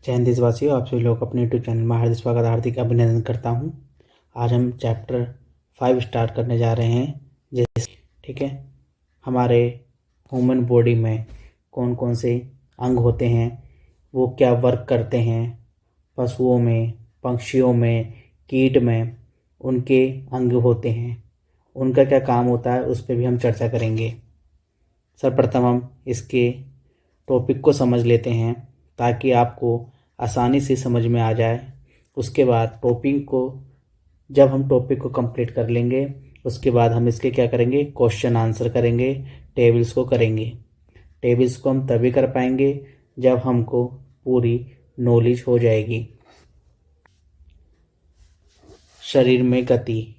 जय हिंद देशवासियों, आप सभी लोग अपने यूट्यूब चैनल में हार्दिक स्वागत हार्दिक अभिनंदन करता हूं। आज हम चैप्टर 5 स्टार्ट करने जा रहे हैं। जैसे ठीक है, हमारे ह्यूमन बॉडी में कौन कौन से अंग होते हैं, वो क्या वर्क करते हैं, पशुओं में, पक्षियों में, कीट में उनके अंग होते हैं, उनका क्या काम होता है, उस पर भी हम चर्चा करेंगे। सर्वप्रथम हम इसके टॉपिक को समझ लेते हैं ताकि आपको आसानी से समझ में आ जाए। उसके बाद जब हम टॉपिक को कंप्लीट कर लेंगे, उसके बाद हम इसके क्या करेंगे, क्वेश्चन आंसर करेंगे, टेबल्स को करेंगे। टेबल्स को हम तभी कर पाएंगे जब हमको पूरी नॉलेज हो जाएगी। शरीर में गति,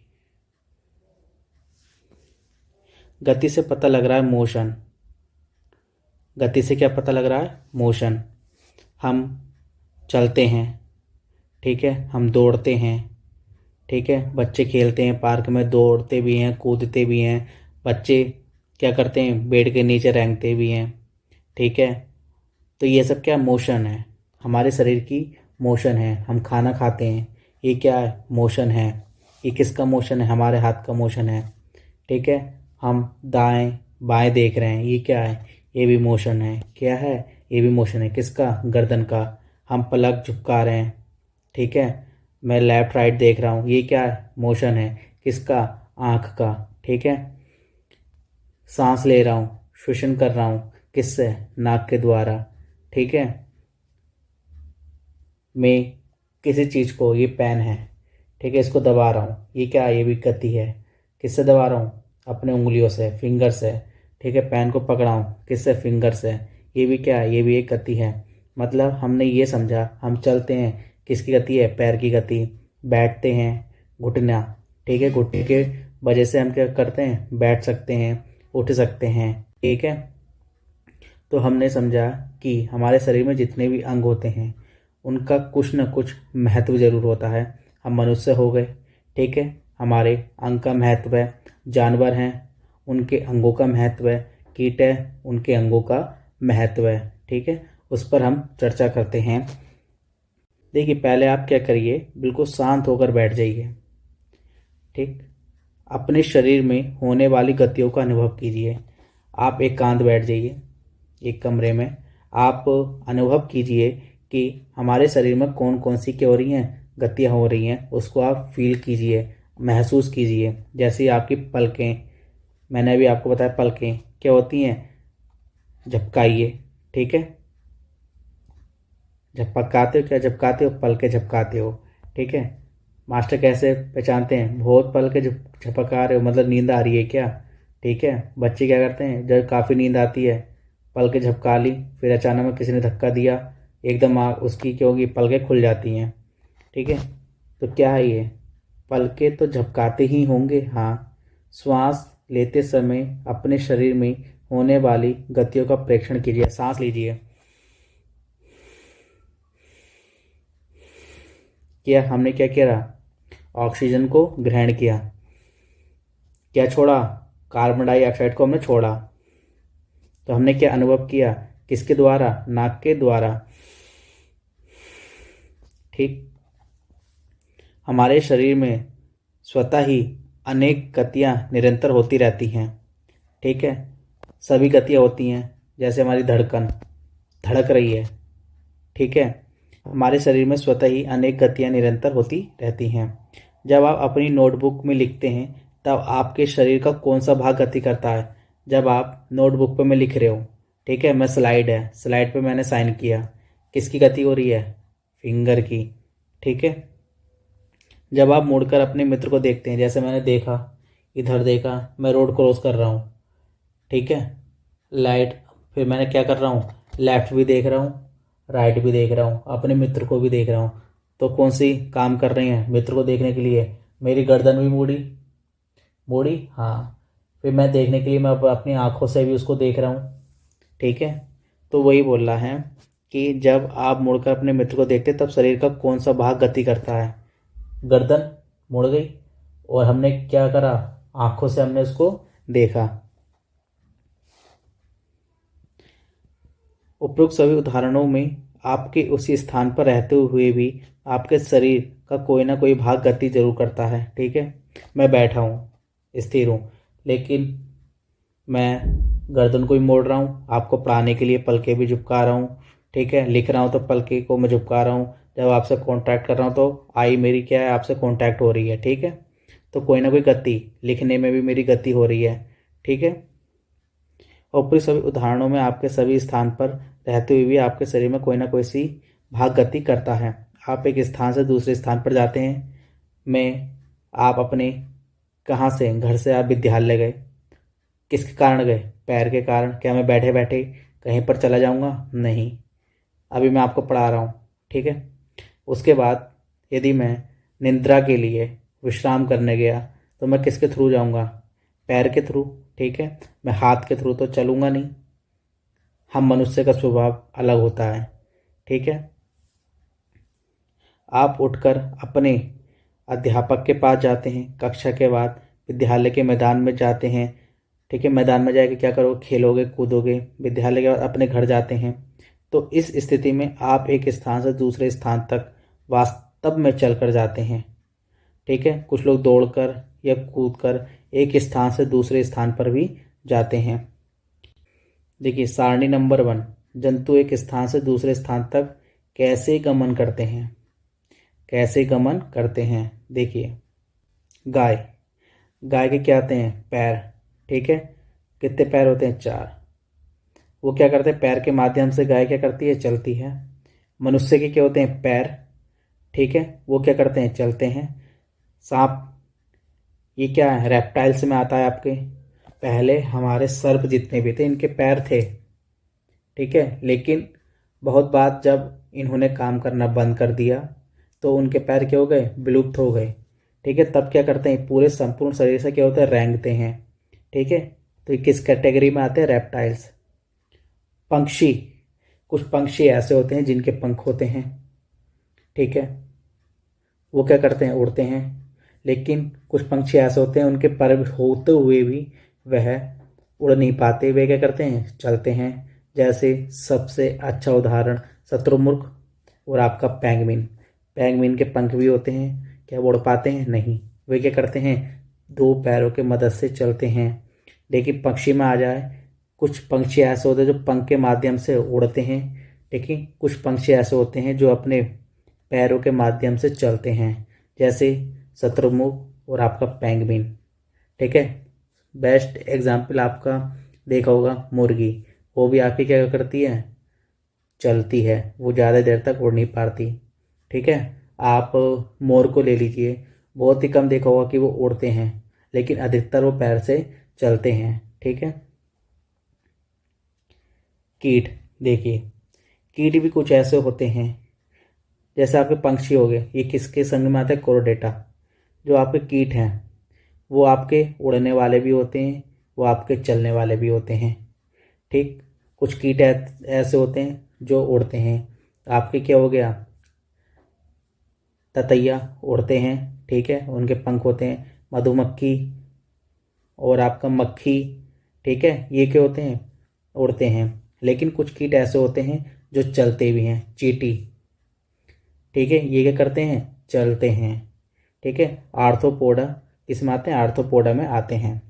गति से पता लग रहा है मोशन। गति से क्या पता लग रहा है, मोशन। हम चलते हैं, ठीक है, हम दौड़ते हैं, ठीक है, बच्चे खेलते हैं पार्क में, दौड़ते भी हैं, कूदते भी हैं। बच्चे क्या करते हैं, बेड के नीचे रेंगते भी हैं, ठीक है। तो ये सब क्या मोशन है, हमारे शरीर की मोशन है। हम खाना खाते हैं, ये क्या है, मोशन है। ये किसका मोशन है, हमारे हाथ का मोशन है, ठीक है। हम दाएं बाएं देख रहे हैं, ये क्या है, ये भी मोशन है। क्या है, ये भी मोशन है, किसका, गर्दन का। हम पलक झुका रहे हैं, ठीक है, मैं लेफ्ट राइट देख रहा हूँ, ये क्या है, मोशन है, किसका, आँख का, ठीक है। सांस ले रहा हूँ, श्वसन कर रहा हूँ, किससे, नाक के द्वारा, ठीक है। मैं किसी चीज़ को, ये पेन है, ठीक है, इसको दबा रहा हूँ, ये क्या है, ये भी गति है। किससे दबा रहा हूँ, अपने उंगलियों से, फिंगर से, ठीक है। पेन को पकड़ा हूँ, किससे, फिंगर से, ये भी क्या है, ये भी एक गति है। मतलब हमने ये समझा, हम चलते हैं, किसकी गति है, पैर की गति। बैठते हैं, घुटना, ठीक है, घुटने के वजह से हम क्या करते हैं, बैठ सकते हैं, उठ सकते हैं, ठीक है। तो हमने समझा कि हमारे शरीर में जितने भी अंग होते हैं उनका कुछ न कुछ महत्व जरूर होता है। हम मनुष्य हो गए, ठीक है, हमारे अंग का महत्व है। जानवर हैं, उनके अंगों का महत्व है। कीट है, उनके अंगों का महत्व है, ठीक है। उस पर हम चर्चा करते हैं। देखिए, पहले आप क्या करिए, बिल्कुल शांत होकर बैठ जाइए, ठीक। अपने शरीर में होने वाली गतियों का अनुभव कीजिए। आप एकांत बैठ जाइए एक कमरे में। आप अनुभव कीजिए कि हमारे शरीर में कौन कौन सी क्या हो रही हैं, गतियाँ हो रही हैं, उसको आप फील कीजिए, महसूस कीजिए। जैसे आपकी पलकें, मैंने अभी आपको बताया पलकें क्या होती हैं, झपकाइए, ठीक है। झपकाते हो, क्या झपकाते हो, पलकें झपकाते हो, ठीक है। मास्टर कैसे पहचानते हैं, बहुत पलकें झपका रहे हो, मतलब नींद आ रही है क्या, ठीक है। बच्चे क्या करते हैं, जब काफ़ी नींद आती है, पलकें झपका ली, फिर अचानक में किसी ने धक्का दिया, एकदम उसकी क्या होगी, पलकें खुल जाती हैं, ठीक है। तो क्या है ये, पलकें तो झपकाते ही होंगे, हाँ। श्वास लेते समय अपने शरीर में होने वाली गतियों का प्रेक्षण कीजिए। सांस लीजिए, क्या हमने क्या किया, ऑक्सीजन को ग्रहण किया, क्या छोड़ा, कार्बन डाइऑक्साइड को हमने छोड़ा। तो हमने क्या अनुभव किया, किसके द्वारा, नाक के द्वारा, ठीक। हमारे शरीर में स्वतः ही अनेक गतियाँ निरंतर होती रहती हैं, ठीक है। सभी गतियाँ होती हैं, जैसे हमारी धड़कन धड़क रही है, ठीक है। हमारे शरीर में स्वतः ही अनेक गतियाँ निरंतर होती रहती हैं। जब आप अपनी नोटबुक में लिखते हैं तब आपके शरीर का कौन सा भाग गति करता है, जब आप नोटबुक पे में लिख रहे हो, ठीक है। मैं स्लाइड है, स्लाइड पे मैंने साइन किया, किसकी गति हो रही है, फिंगर की, ठीक है। जब आप मुड़कर अपने मित्र को देखते हैं, जैसे मैंने देखा, इधर देखा, मैं रोड क्रॉस कर रहा हूँ, ठीक है, लाइट, फिर मैंने क्या कर रहा हूँ, लेफ्ट भी देख रहा हूँ, राइट भी देख रहा हूँ, अपने मित्र को भी देख रहा हूँ। तो कौन सी काम कर रही हैं, मित्र को देखने के लिए मेरी गर्दन भी मुड़ी, मुड़ी, हाँ। फिर मैं देखने के लिए मैं अपनी आँखों से भी उसको देख रहा हूँ, ठीक है। तो वही बोल रहा है कि जब आप मुड़कर अपने मित्र को देखते तब शरीर का कौन सा भाग गति करता है, गर्दन मुड़ गई और हमने क्या करा, आँखों से हमने उसको देखा। उपरोक्त सभी उदाहरणों में आपके उसी स्थान पर रहते हुए भी आपके शरीर का कोई ना कोई भाग गति जरूर करता है। ठीक है, मैं बैठा हूँ, स्थिर हूँ, लेकिन मैं गर्दन को भी मोड़ रहा हूँ, आपको पढ़ाने के लिए पलके भी झुका रहा हूँ। ठीक है, लिख रहा हूँ तो पलके को मैं झुका रहा हूँ, जब आपसे कांटेक्ट कर रहा हूँ तो आई मेरी क्या है, आपसे कांटेक्ट हो रही है। ठीक है, तो कोई ना कोई गति, लिखने में भी मेरी गति हो रही है। ठीक है, ऊपरी सभी उदाहरणों में आपके सभी स्थान पर रहते हुए भी आपके शरीर में कोई ना कोई सी भाग गति करता है। आप एक स्थान से दूसरे स्थान पर जाते हैं। मैं आप अपने कहाँ से, घर से आप विद्यालय गए, किसके कारण गए? पैर के कारण। क्या मैं बैठे बैठे कहीं पर चला जाऊंगा? नहीं, अभी मैं आपको पढ़ा रहा हूँ। ठीक है, उसके बाद यदि मैं निद्रा के लिए विश्राम करने गया तो मैं किसके थ्रू जाऊंगा? पैर के थ्रू। ठीक है, मैं हाथ के थ्रू तो चलूंगा नहीं। हम मनुष्य का स्वभाव अलग होता है। ठीक है, आप उठकर अपने अध्यापक के पास जाते हैं, कक्षा के बाद विद्यालय के मैदान में जाते हैं। ठीक है, मैदान में जाके क्या करोगे? खेलोगे, कूदोगे। विद्यालय के बाद अपने घर जाते हैं। तो इस स्थिति में आप एक स्थान से दूसरे स्थान तक वास्तव में चल कर जाते हैं। ठीक है, कुछ लोग दौड़कर या कूदकर एक स्थान से दूसरे स्थान पर भी जाते हैं। देखिए सारणी नंबर 1, जंतु एक स्थान से दूसरे स्थान तक कैसे गमन करते हैं? कैसे गमन करते हैं? देखिए, गाय, गाय के क्या होते हैं? पैर। ठीक है, कितने पैर होते हैं? 4। वो क्या करते हैं? पैर के माध्यम से गाय क्या करती है? चलती है। मनुष्य के क्या होते हैं? पैर। ठीक है, वो क्या करते हैं? चलते हैं। सांप, ये क्या है? रेप्टाइल्स में आता है आपके। पहले हमारे सर्प जितने भी थे इनके पैर थे। ठीक है, लेकिन बहुत बात जब इन्होंने काम करना बंद कर दिया तो उनके पैर क्या हो गए? विलुप्त हो गए। ठीक है, तब क्या करते हैं? पूरे संपूर्ण शरीर से क्या होता है? रेंगते हैं। ठीक है, तो ये किस कैटेगरी में आते हैं? रेप्टाइल्स। पंक्षी, कुछ पंक्षी ऐसे होते हैं जिनके पंख होते हैं। ठीक है, वो क्या करते हैं? उड़ते हैं। लेकिन कुछ पंक्षी ऐसे होते हैं उनके पर होते हुए भी वह उड़ नहीं पाते, वे क्या करते हैं? चलते हैं। जैसे सबसे अच्छा उदाहरण शत्रुमुर्ग और आपका पेंगुइन। पेंगुइन के पंख भी होते हैं, क्या वो उड़ पाते हैं? नहीं, वे क्या करते हैं? 2 पैरों के मदद से चलते हैं। लेकिन पक्षी में आ जाए, कुछ पंक्षी ऐसे होते हैं जो पंख के माध्यम से उड़ते हैं, लेकिन कुछ पंक्षी ऐसे होते हैं जो अपने पैरों के माध्यम से चलते हैं, जैसे शत्रुमुर्ग और आपका पेंगुइन। ठीक है, बेस्ट एग्जाम्पल आपका देखा होगा मुर्गी, वो भी आपकी क्या करती है? चलती है, वो ज़्यादा देर तक उड़ नहीं पाती। ठीक है, आप मोर को ले लीजिए, बहुत ही कम देखा होगा कि वो उड़ते हैं, लेकिन अधिकतर वो पैर से चलते हैं। ठीक है, कीट, देखिए कीट भी कुछ ऐसे होते हैं, जैसे आपके पंक्षी हो गए, ये किसके संग में आते हैं? कोरोडेटा। जो आपके कीट हैं वो आपके उड़ने वाले भी होते हैं, वो आपके चलने वाले भी होते हैं। ठीक, कुछ कीट ऐसे होते हैं जो उड़ते हैं। आपके क्या हो गया? ततैया उड़ते हैं। ठीक है, उनके पंख होते हैं। मधुमक्खी और आपका मक्खी, ठीक है, ये क्या होते हैं? उड़ते हैं। लेकिन कुछ कीट ऐसे होते हैं जो चलते भी हैं। चींटी, ठीक है, ये क्या करते हैं? चलते हैं। ठीक है, आर्थ्रोपोडा किसमें आते हैं? आर्थ्रोपोडा में आते हैं।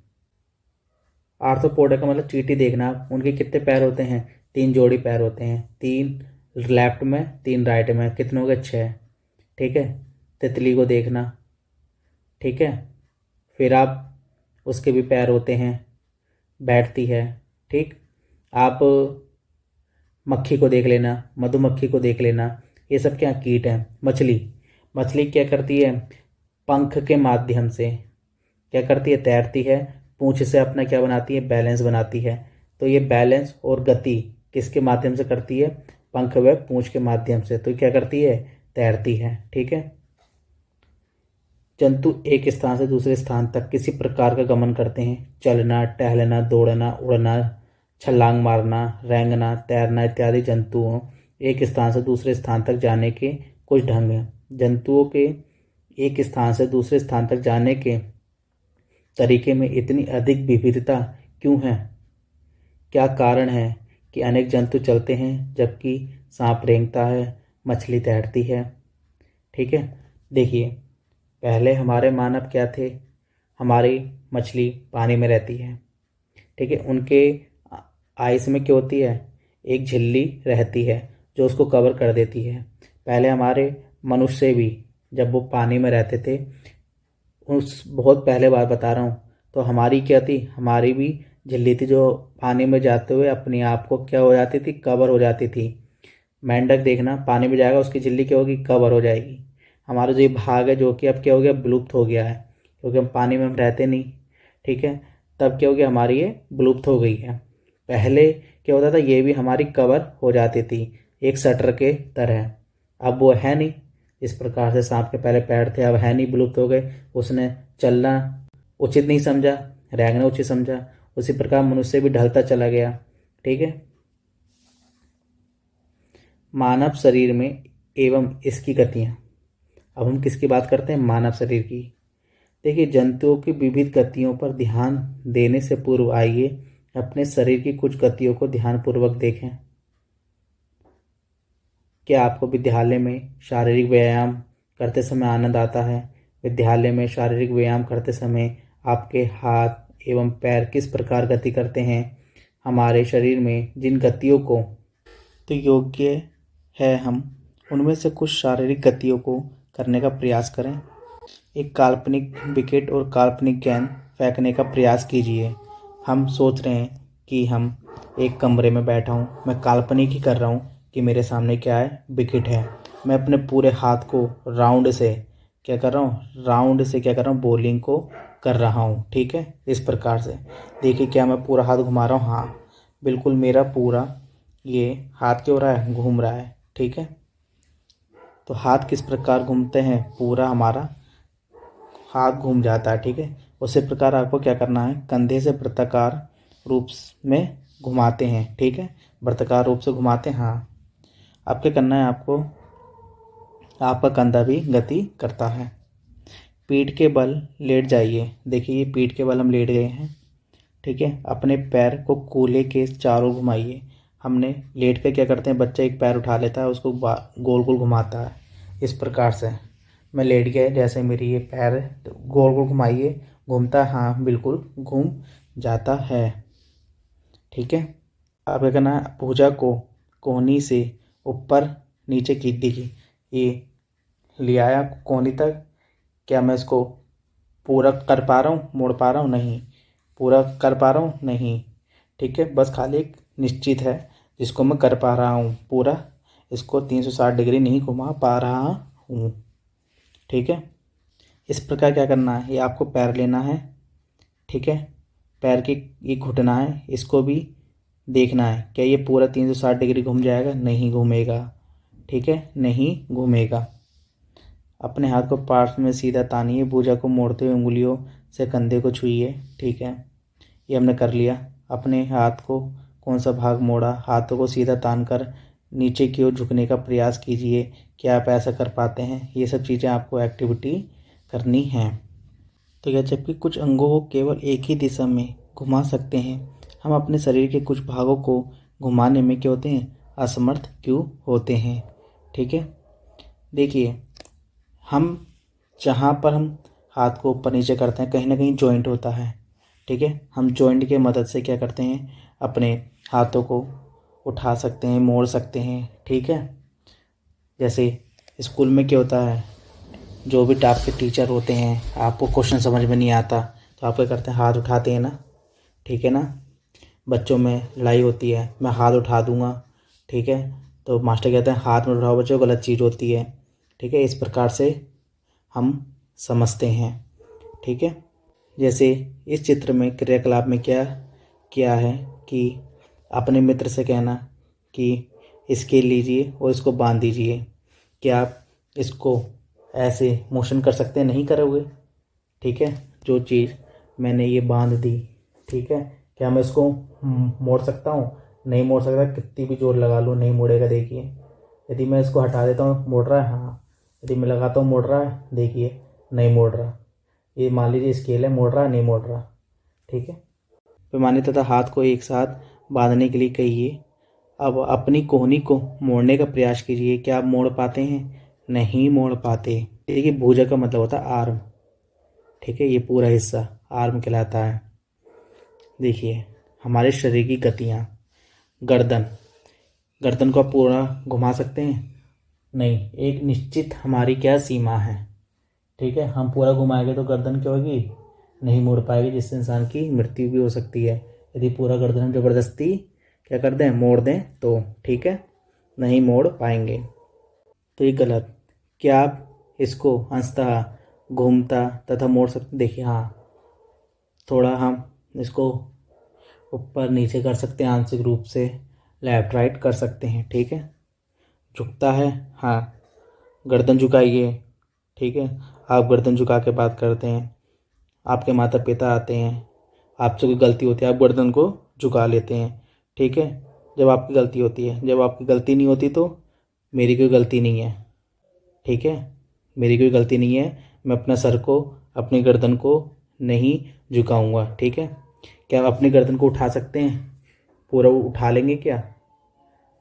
आर्थ्रोपोडा का मतलब चींटी देखना, उनके कितने पैर होते हैं? 3 जोड़ी पैर होते हैं, 3 लेफ्ट में 3 राइट में, कितने हो गए? 6। ठीक है, तितली को देखना। ठीक है, फिर आप उसके भी पैर होते हैं, बैठती है। ठीक, आप मक्खी को देख लेना, मधुमक्खी को देख लेना, ये सब क्या कीट हैं। मछली, मछली क्या करती है? पंख के माध्यम से क्या करती है? तैरती है। पूंछ से अपना क्या बनाती है? बैलेंस बनाती है। तो ये बैलेंस और गति किसके माध्यम से करती है? पंख व पूंछ के माध्यम से। तो क्या करती है? तैरती है। ठीक है, जंतु एक स्थान से दूसरे स्थान तक किसी प्रकार का गमन करते हैं। चलना, टहलना, दौड़ना, उड़ना, छलांग मारना, रेंगना, तैरना इत्यादि जंतुओं एक स्थान से दूसरे स्थान तक जाने के कुछ ढंग हैं। जंतुओं के एक स्थान से दूसरे स्थान तक जाने के तरीके में इतनी अधिक विविधता क्यों है? क्या कारण है कि अनेक जंतु चलते हैं जबकि सांप रेंगता है, मछली तैरती है। ठीक है, देखिए पहले हमारे मानव क्या थे, हमारी मछली पानी में रहती है। ठीक है, उनके आइस में क्या होती है, एक झिल्ली रहती है जो उसको कवर कर देती है। पहले हमारे मनुष्य भी जब वो पानी में रहते थे, उस बहुत पहले बात बता रहा हूँ, तो हमारी क्या थी, हमारी भी झिल्ली थी जो पानी में जाते हुए अपने आप को क्या हो जाती थी, कवर हो जाती थी। मेंढक देखना पानी में जाएगा, उसकी झिल्ली क्या होगी, कवर हो जाएगी। हमारा जो ये भाग है जो कि अब क्या हो गया, विलुप्त हो गया है, क्योंकि हम पानी में हम रहते नहीं। ठीक है, तब क्या हो गया, हमारी ये विलुप्त हो गई है। पहले क्या होता था, ये भी हमारी कवर हो जाती थी एक शटर के तरह। अब वो है नहीं। इस प्रकार से सांप के पहले पैर थे, अब है नहीं, विलुप्त हो गए। उसने चलना उचित नहीं समझा, रेंगना उचित समझा। उसी प्रकार मनुष्य भी ढलता चला गया। ठीक है, मानव शरीर में एवं इसकी गतियाँ। अब हम किसकी बात करते हैं, मानव शरीर की। देखिए, जंतुओं की विविध गतियों पर ध्यान देने से पूर्व आइए अपने शरीर की कुछ गतियों को ध्यानपूर्वक देखें। क्या आपको विद्यालय में शारीरिक व्यायाम करते समय आनंद आता है? विद्यालय में शारीरिक व्यायाम करते समय आपके हाथ एवं पैर किस प्रकार गति करते हैं? हमारे शरीर में जिन गतियों को तो योग्य है, हम उनमें से कुछ शारीरिक गतियों को करने का प्रयास करें। एक काल्पनिक विकेट और काल्पनिक गेंद फेंकने का प्रयास कीजिए। हम सोच रहे हैं कि हम एक कमरे में बैठा हूँ, मैं काल्पनिक ही कर रहा हूँ कि मेरे सामने क्या है, विकेट है। मैं अपने पूरे हाथ को राउंड से क्या कर रहा हूँ, क्या कर रहा हूँ, बॉलिंग को कर रहा हूँ। ठीक है, इस प्रकार से देखिए, क्या मैं पूरा हाथ घुमा रहा हूँ? हाँ, बिल्कुल मेरा पूरा ये हाथ क्या हो रहा है, घूम रहा है। ठीक है, तो हाथ किस प्रकार घूमते हैं, पूरा हमारा हाथ घूम जाता है। ठीक है, उसी प्रकार आपको क्या करना है, कंधे से वृत्ताकार रूप में घुमाते हैं। ठीक है, वृत्ताकार रूप से घुमाते हैं। हाँ, अब क्या करना है आपको, आपका कंधा भी गति करता है। पीठ के बल लेट जाइए। देखिए, ये पीठ के बल हम लेट गए हैं। ठीक है, अपने पैर को कूल्हे के चारों घुमाइए। हमने लेट कर क्या करते हैं, बच्चा एक पैर उठा लेता है, उसको गोल गोल घुमाता है। इस प्रकार से मैं लेट गया, जैसे मेरी ये पैर गोल गोल घुमाइए, घूमता है? हाँ, बिल्कुल घूम जाता है। ठीक है, अब क्या करना है, भुजा को कोहनी से ऊपर नीचे खींच दीजिए। ये ले आया कोहनी तक। क्या मैं इसको पूरा कर पा रहा हूँ, मोड़ पा रहा हूँ? नहीं। पूरा कर पा रहा हूँ? नहीं। ठीक है, बस खाली एक निश्चित है जिसको मैं कर पा रहा हूँ, पूरा इसको 360 डिग्री नहीं घुमा पा रहा हूँ। ठीक है, इस प्रकार क्या करना है, ये आपको पैर लेना है। ठीक है, पैर की ये घुटना है, इसको भी देखना है, क्या ये पूरा 360 डिग्री घूम जाएगा? नहीं घूमेगा। ठीक है, नहीं घूमेगा। अपने हाथ को पार्श्व में सीधा तानिए, भुजा को मोड़ते हुए उंगलियों से कंधे को छुइए। ठीक है, ये हमने कर लिया। अपने हाथ को कौन सा भाग मोड़ा, हाथों को सीधा तान कर नीचे की ओर झुकने का प्रयास कीजिए। क्या आप ऐसा कर पाते हैं? ये सब चीज़ें आपको एक्टिविटी करनी है। तो यह जबकि कुछ अंगों को केवल एक ही दिशा में घुमा सकते हैं, हम अपने शरीर के कुछ भागों को घुमाने में क्या होते हैं, असमर्थ क्यों होते हैं? ठीक है, देखिए, हम जहाँ पर हम हाथ को ऊपर नीचे करते हैं, कहीं ना कहीं जॉइंट होता है। ठीक है, हम जॉइंट की मदद से क्या करते हैं, अपने हाथों को उठा सकते हैं, मोड़ सकते हैं। ठीक है, जैसे स्कूल में क्या होता है, जो भी आपके टीचर होते हैं, आपको क्वेश्चन समझ में नहीं आता तो आप क्या करते हैं, हाथ उठाते हैं ना। ठीक है ना, बच्चों में लड़ाई होती है, मैं हाथ उठा दूंगा। ठीक है, तो मास्टर कहते हैं हाथ में उठाओ बच्चों, गलत चीज़ होती है। ठीक है, इस प्रकार से हम समझते हैं। ठीक है, जैसे इस चित्र में क्रियाकलाप में क्या किया है कि अपने मित्र से कहना कि स्केल लीजिए और इसको बांध दीजिए। क्या आप इसको ऐसे मोशन कर सकते हैं? नहीं करोगे। ठीक है, जो चीज़ मैंने ये बांध दी, ठीक है, क्या मैं इसको मोड़ सकता हूँ? नहीं मोड़ सकता, कितनी भी जोर लगा लूँ नहीं मुड़ेगा। देखिए, यदि मैं इसको हटा देता हूँ, मोड़ रहा है? हाँ। यदि मैं लगाता हूँ, मोड़ रहा है? देखिए, नहीं मोड़ रहा। ये मान लीजिए स्केल है, मोड़ रहा है? नहीं मोड़ रहा। ठीक है, पैमाने तथा हाथ को एक साथ बांधने के लिए कहिए। अब अपनी कोहनी को मोड़ने का प्रयास कीजिए। क्या आप मोड़ पाते हैं? नहीं मोड़ पाते। देखिए भुजा का मतलब होता है आर्म, ठीक है, ये पूरा हिस्सा आर्म कहलाता है। देखिए हमारे शरीर की गतियाँ, गर्दन, गर्दन को आप पूरा घुमा सकते हैं? नहीं, एक निश्चित हमारी क्या सीमा है, ठीक है। हम पूरा घुमाएंगे तो गर्दन क्या होगी? नहीं मुड़ पाएगी, जिससे इंसान की मृत्यु भी हो सकती है यदि पूरा गर्दन हम ज़बरदस्ती क्या कर दें, मोड़ दें तो, ठीक है, नहीं मोड़ पाएंगे। तो ये गलत। क्या आप इसको अंशतः घूमता तथा मोड़ सकते? देखिए हाँ, थोड़ा हम इसको ऊपर नीचे कर सकते हैं, आंशिक रूप से लेफ्ट राइट कर सकते हैं, ठीक है। झुकता है, हाँ, गर्दन झुकाइए, ठीक है। आप गर्दन झुका के बात करते हैं, आपके माता पिता आते हैं, आपसे कोई गलती होती है, आप गर्दन को झुका लेते हैं, ठीक है, जब आपकी गलती होती है। जब आपकी गलती नहीं होती तो मेरी कोई गलती नहीं है, ठीक है, मेरी कोई गलती नहीं है, मैं अपना सर को, अपनी गर्दन को नहीं झुकाऊंगा, ठीक है। क्या आप अपनी गर्दन को उठा सकते हैं? पूरा उठा लेंगे क्या?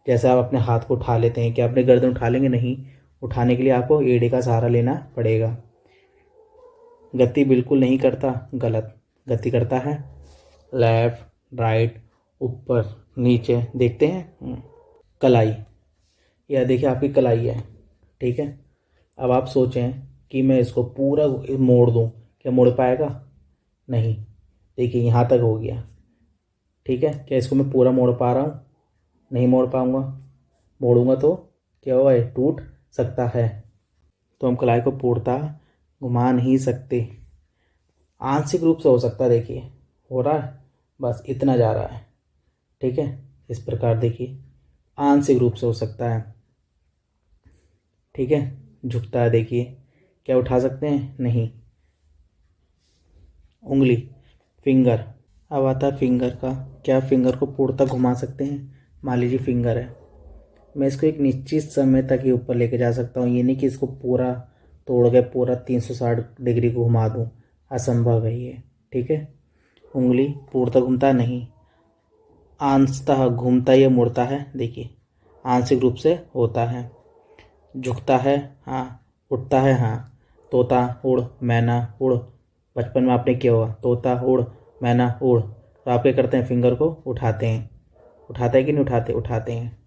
जैसे आप अपने हाथ को उठा लेते हैं, क्या अपनी गर्दन उठा लेंगे? नहीं, उठाने के लिए आपको एड़ी का सहारा लेना पड़ेगा। गति बिल्कुल नहीं करता, गलत। गति करता है लेफ्ट राइट ऊपर नीचे, देखते हैं। कलाई, यह देखिए आपकी कलाई है, ठीक है। अब आप सोचें कि मैं इसको पूरा मोड़ दूं, क्या मोड़ पाएगा? नहीं, देखिए यहाँ तक हो गया, ठीक है। क्या इसको मैं पूरा मोड़ पा रहा हूँ? नहीं मोड़ पाऊंगा। मोड़ूंगा तो क्या होगा, ये टूट सकता है। तो हम कलाई को पूर्णतः घुमा नहीं सकते, आंशिक रूप से हो सकता है। देखिए हो रहा है, बस इतना जा रहा है, ठीक है। इस प्रकार देखिए आंशिक रूप से हो सकता है, ठीक है। झुकता है, देखिए क्या उठा सकते हैं? नहीं। उंगली, फिंगर, अब आता है फिंगर का। क्या फिंगर को पूर्णतः घुमा सकते हैं? मान लीजिए फिंगर है, मैं इसको एक निश्चित समय तक ही ऊपर लेके जा सकता हूँ, ये नहीं कि इसको पूरा तोड़ के पूरा 360 डिग्री को घुमा दूँ, असंभव है ये, ठीक है। उंगली पूर्णतः घूमता नहीं, अंशतः घूमता या मुड़ता है, देखिए आंशिक रूप से होता है। झुकता है, हाँ। उठता है, हाँ। तोता उड़, मैना उड़, बचपन में आपने किया होगा, तोता उड़ मैना उड़। तो आप क्या करते हैं, फिंगर को उठाते हैं। उठाते हैं कि नहीं उठाते? उठाते हैं।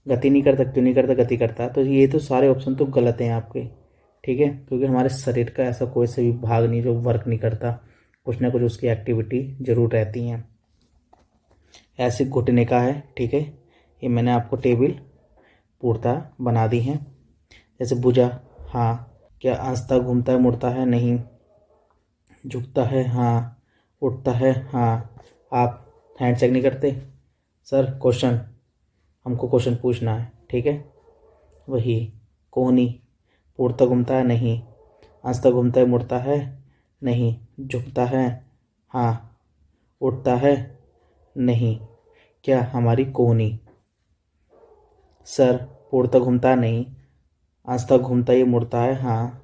गति नहीं करता, क्यों नहीं करता? गति करता। तो ये तो सारे ऑप्शन तो गलत हैं आपके, ठीक है, क्योंकि हमारे शरीर का ऐसा कोई सा भी भाग नहीं जो वर्क नहीं करता, कुछ ना कुछ उसकी एक्टिविटी जरूर रहती हैं। ऐसे घुटने का है, ठीक है, ये मैंने आपको टेबल पूर्णतः बना दी है। जैसे भुजा, हाँ। क्या अंशतः घूमता है मुड़ता है? नहीं। झुकता है, हाँ। उठता है, हाँ। आप हैंड चेक नहीं करते? सर क्वेश्चन, हमको क्वेश्चन पूछना है, ठीक है। वही कोहनी, पूर्णतः घूमता है? नहीं। अंशतः घूमता है मुड़ता है? नहीं। झुकता है, हाँ। उठता है? नहीं। क्या हमारी कोहनी, सर पूर्णतः घूमता है? नहीं। अंशतः घूमता है मुड़ता है? हाँ।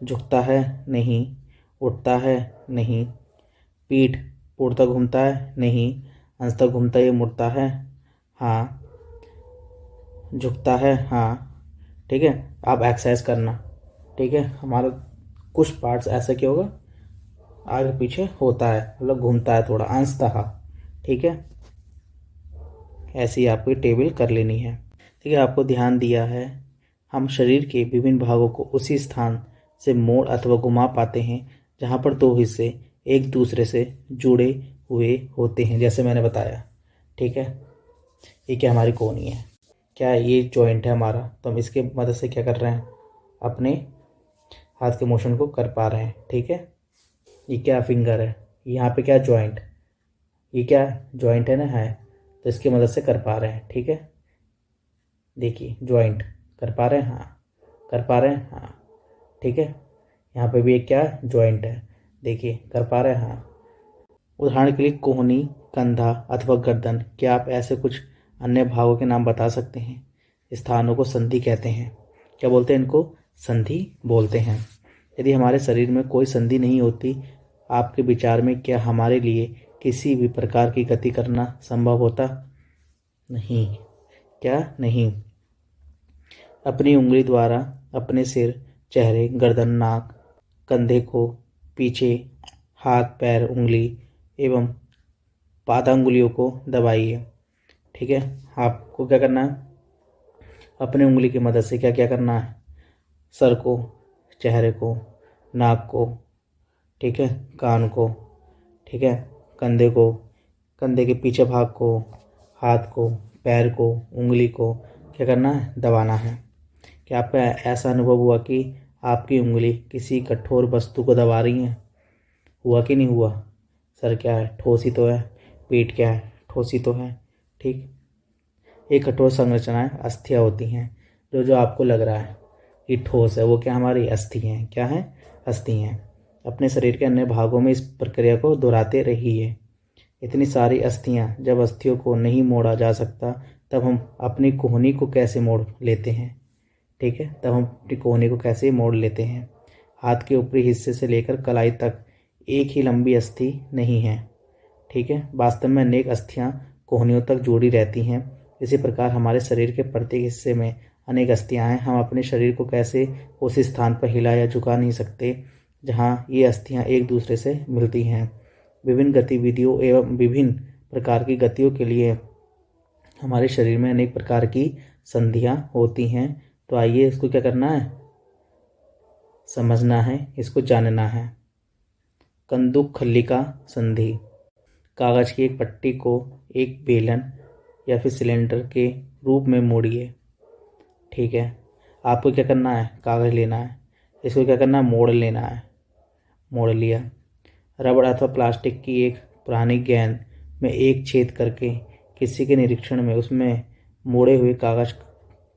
झुकता है? नहीं। उठता है? नहीं। पीठ पूर्णतः घूमता है? नहीं। अंशतः घूमता है मुड़ता है? हाँ। झुकता है? हाँ, ठीक है। आप एक्सरसाइज करना, ठीक है, हमारा कुछ पार्ट्स ऐसा क्या होगा, आगे पीछे होता है, मतलब घूमता है थोड़ा अंशतः, ठीक है। ऐसे ही आपको टेबल कर लेनी है, ठीक है। आपको ध्यान दिया है, हम शरीर के विभिन्न भागों को उसी स्थान से मोड़ अथवा घुमा पाते हैं जहाँ पर दो हिस्से एक दूसरे से जुड़े हुए होते हैं, जैसे मैंने बताया, ठीक है। ये क्या हमारी कोहनी है, क्या है? ये जॉइंट है हमारा, तो हम इसके मदद से क्या कर रहे हैं, अपने हाथ के मोशन को कर पा रहे हैं, ठीक है। ये क्या फिंगर है, यहाँ पे क्या जॉइंट, ये क्या जॉइंट है ना, है, तो इसकी मदद से कर पा रहे हैं, ठीक है। देखिए जॉइंट कर पा रहे हैं, हाँ। कर पा रहे हैं, हाँ, ठीक है। यहाँ पे भी एक क्या जॉइंट है, देखिए कर पा रहे हैं, हाँ। उदाहरण के लिए कोहनी, कंधा अथवा गर्दन। क्या आप ऐसे कुछ अन्य भागों के नाम बता सकते हैं? स्थानों को संधि कहते हैं। क्या बोलते हैं इनको? संधि बोलते हैं। यदि हमारे शरीर में कोई संधि नहीं होती, आपके विचार में क्या हमारे लिए किसी भी प्रकार की गति करना संभव होता? नहीं। क्या नहीं? अपनी उंगली द्वारा अपने सिर, चेहरे, गर्दन, नाक, कंधे को पीछे, हाथ, पैर, उंगली एवं पादांगुलियों को दबाइए। ठीक है, आपको क्या करना है? अपनी उंगली की मदद से क्या क्या करना है? सर को, चेहरे को, नाक को, ठीक है, कान को, ठीक है, कंधे को, कंधे के पीछे भाग को, हाथ को, पैर को, उंगली को क्या करना है? दबाना है। क्या आपका ऐसा अनुभव हुआ कि आपकी उंगली किसी कठोर वस्तु को दबा रही है? हुआ कि नहीं हुआ? सर क्या है? ठोस ही तो है। पीठ क्या है? ठोस ही तो है। ठीक। ये कठोर संरचनाएं अस्थियां होती हैं। जो जो आपको लग रहा है कि ठोस है, वो क्या हमारी अस्थि हैं। क्या है? अस्थि हैं। अपने शरीर के अन्य भागों में इस प्रक्रिया को दोहराते रहिए। इतनी सारी अस्थियां, जब अस्थियों को नहीं मोड़ा जा सकता तब हम अपनी कोहनी को कैसे मोड़ लेते हैं? ठीक है, तब हम अपनी कोहनी को कैसे मोड़ लेते हैं? हाथ के ऊपरी हिस्से से लेकर कलाई तक एक ही लंबी अस्थि नहीं है। ठीक है, वास्तव में अनेक अस्थियां कोहनियों तक जुड़ी रहती हैं। इसी प्रकार हमारे शरीर के प्रत्येक हिस्से में अनेक अस्थियां हैं। हम अपने शरीर को कैसे उस स्थान पर हिला या झुका नहीं सकते जहां ये अस्थियां एक दूसरे से मिलती हैं। विभिन्न गतिविधियों एवं विभिन्न प्रकार की गतियों के लिए हमारे शरीर में अनेक प्रकार की संधियां होती हैं। तो आइए इसको क्या करना है? समझना है, इसको जानना है। कंदुक खल्लिका संधि। कागज की एक पट्टी को एक बेलन या फिर सिलेंडर के रूप में मोड़िए। ठीक है, आपको क्या करना है? कागज लेना है, इसको क्या करना है? मोड़ लेना है। मोड़ लिया। रबड़ अथवा प्लास्टिक की एक पुरानी गेंद में एक छेद करके किसी के निरीक्षण में उसमें मोड़े हुए कागज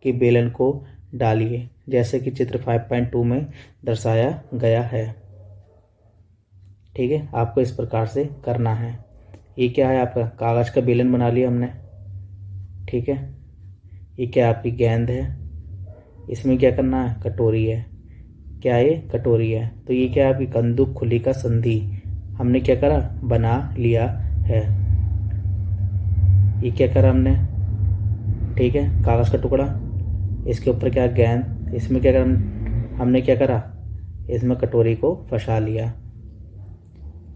की बेलन को डालिए, जैसे कि चित्र 5.2 में दर्शाया गया है। ठीक है, आपको इस प्रकार से करना है। ये क्या है? आपका कागज का बेलन बना लिया हमने। ठीक है, ये क्या? आपकी गेंद है। इसमें क्या करना है? कटोरी है। क्या ये? कटोरी है। तो ये क्या है? आपकी कंदुक खुली का संधि हमने क्या करा? बना लिया है। ये क्या करा हमने? ठीक है, कागज का टुकड़ा, इसके ऊपर क्या? गेंद। इसमें क्या करा? हमने क्या करा? इसमें कटोरी को फंसा लिया।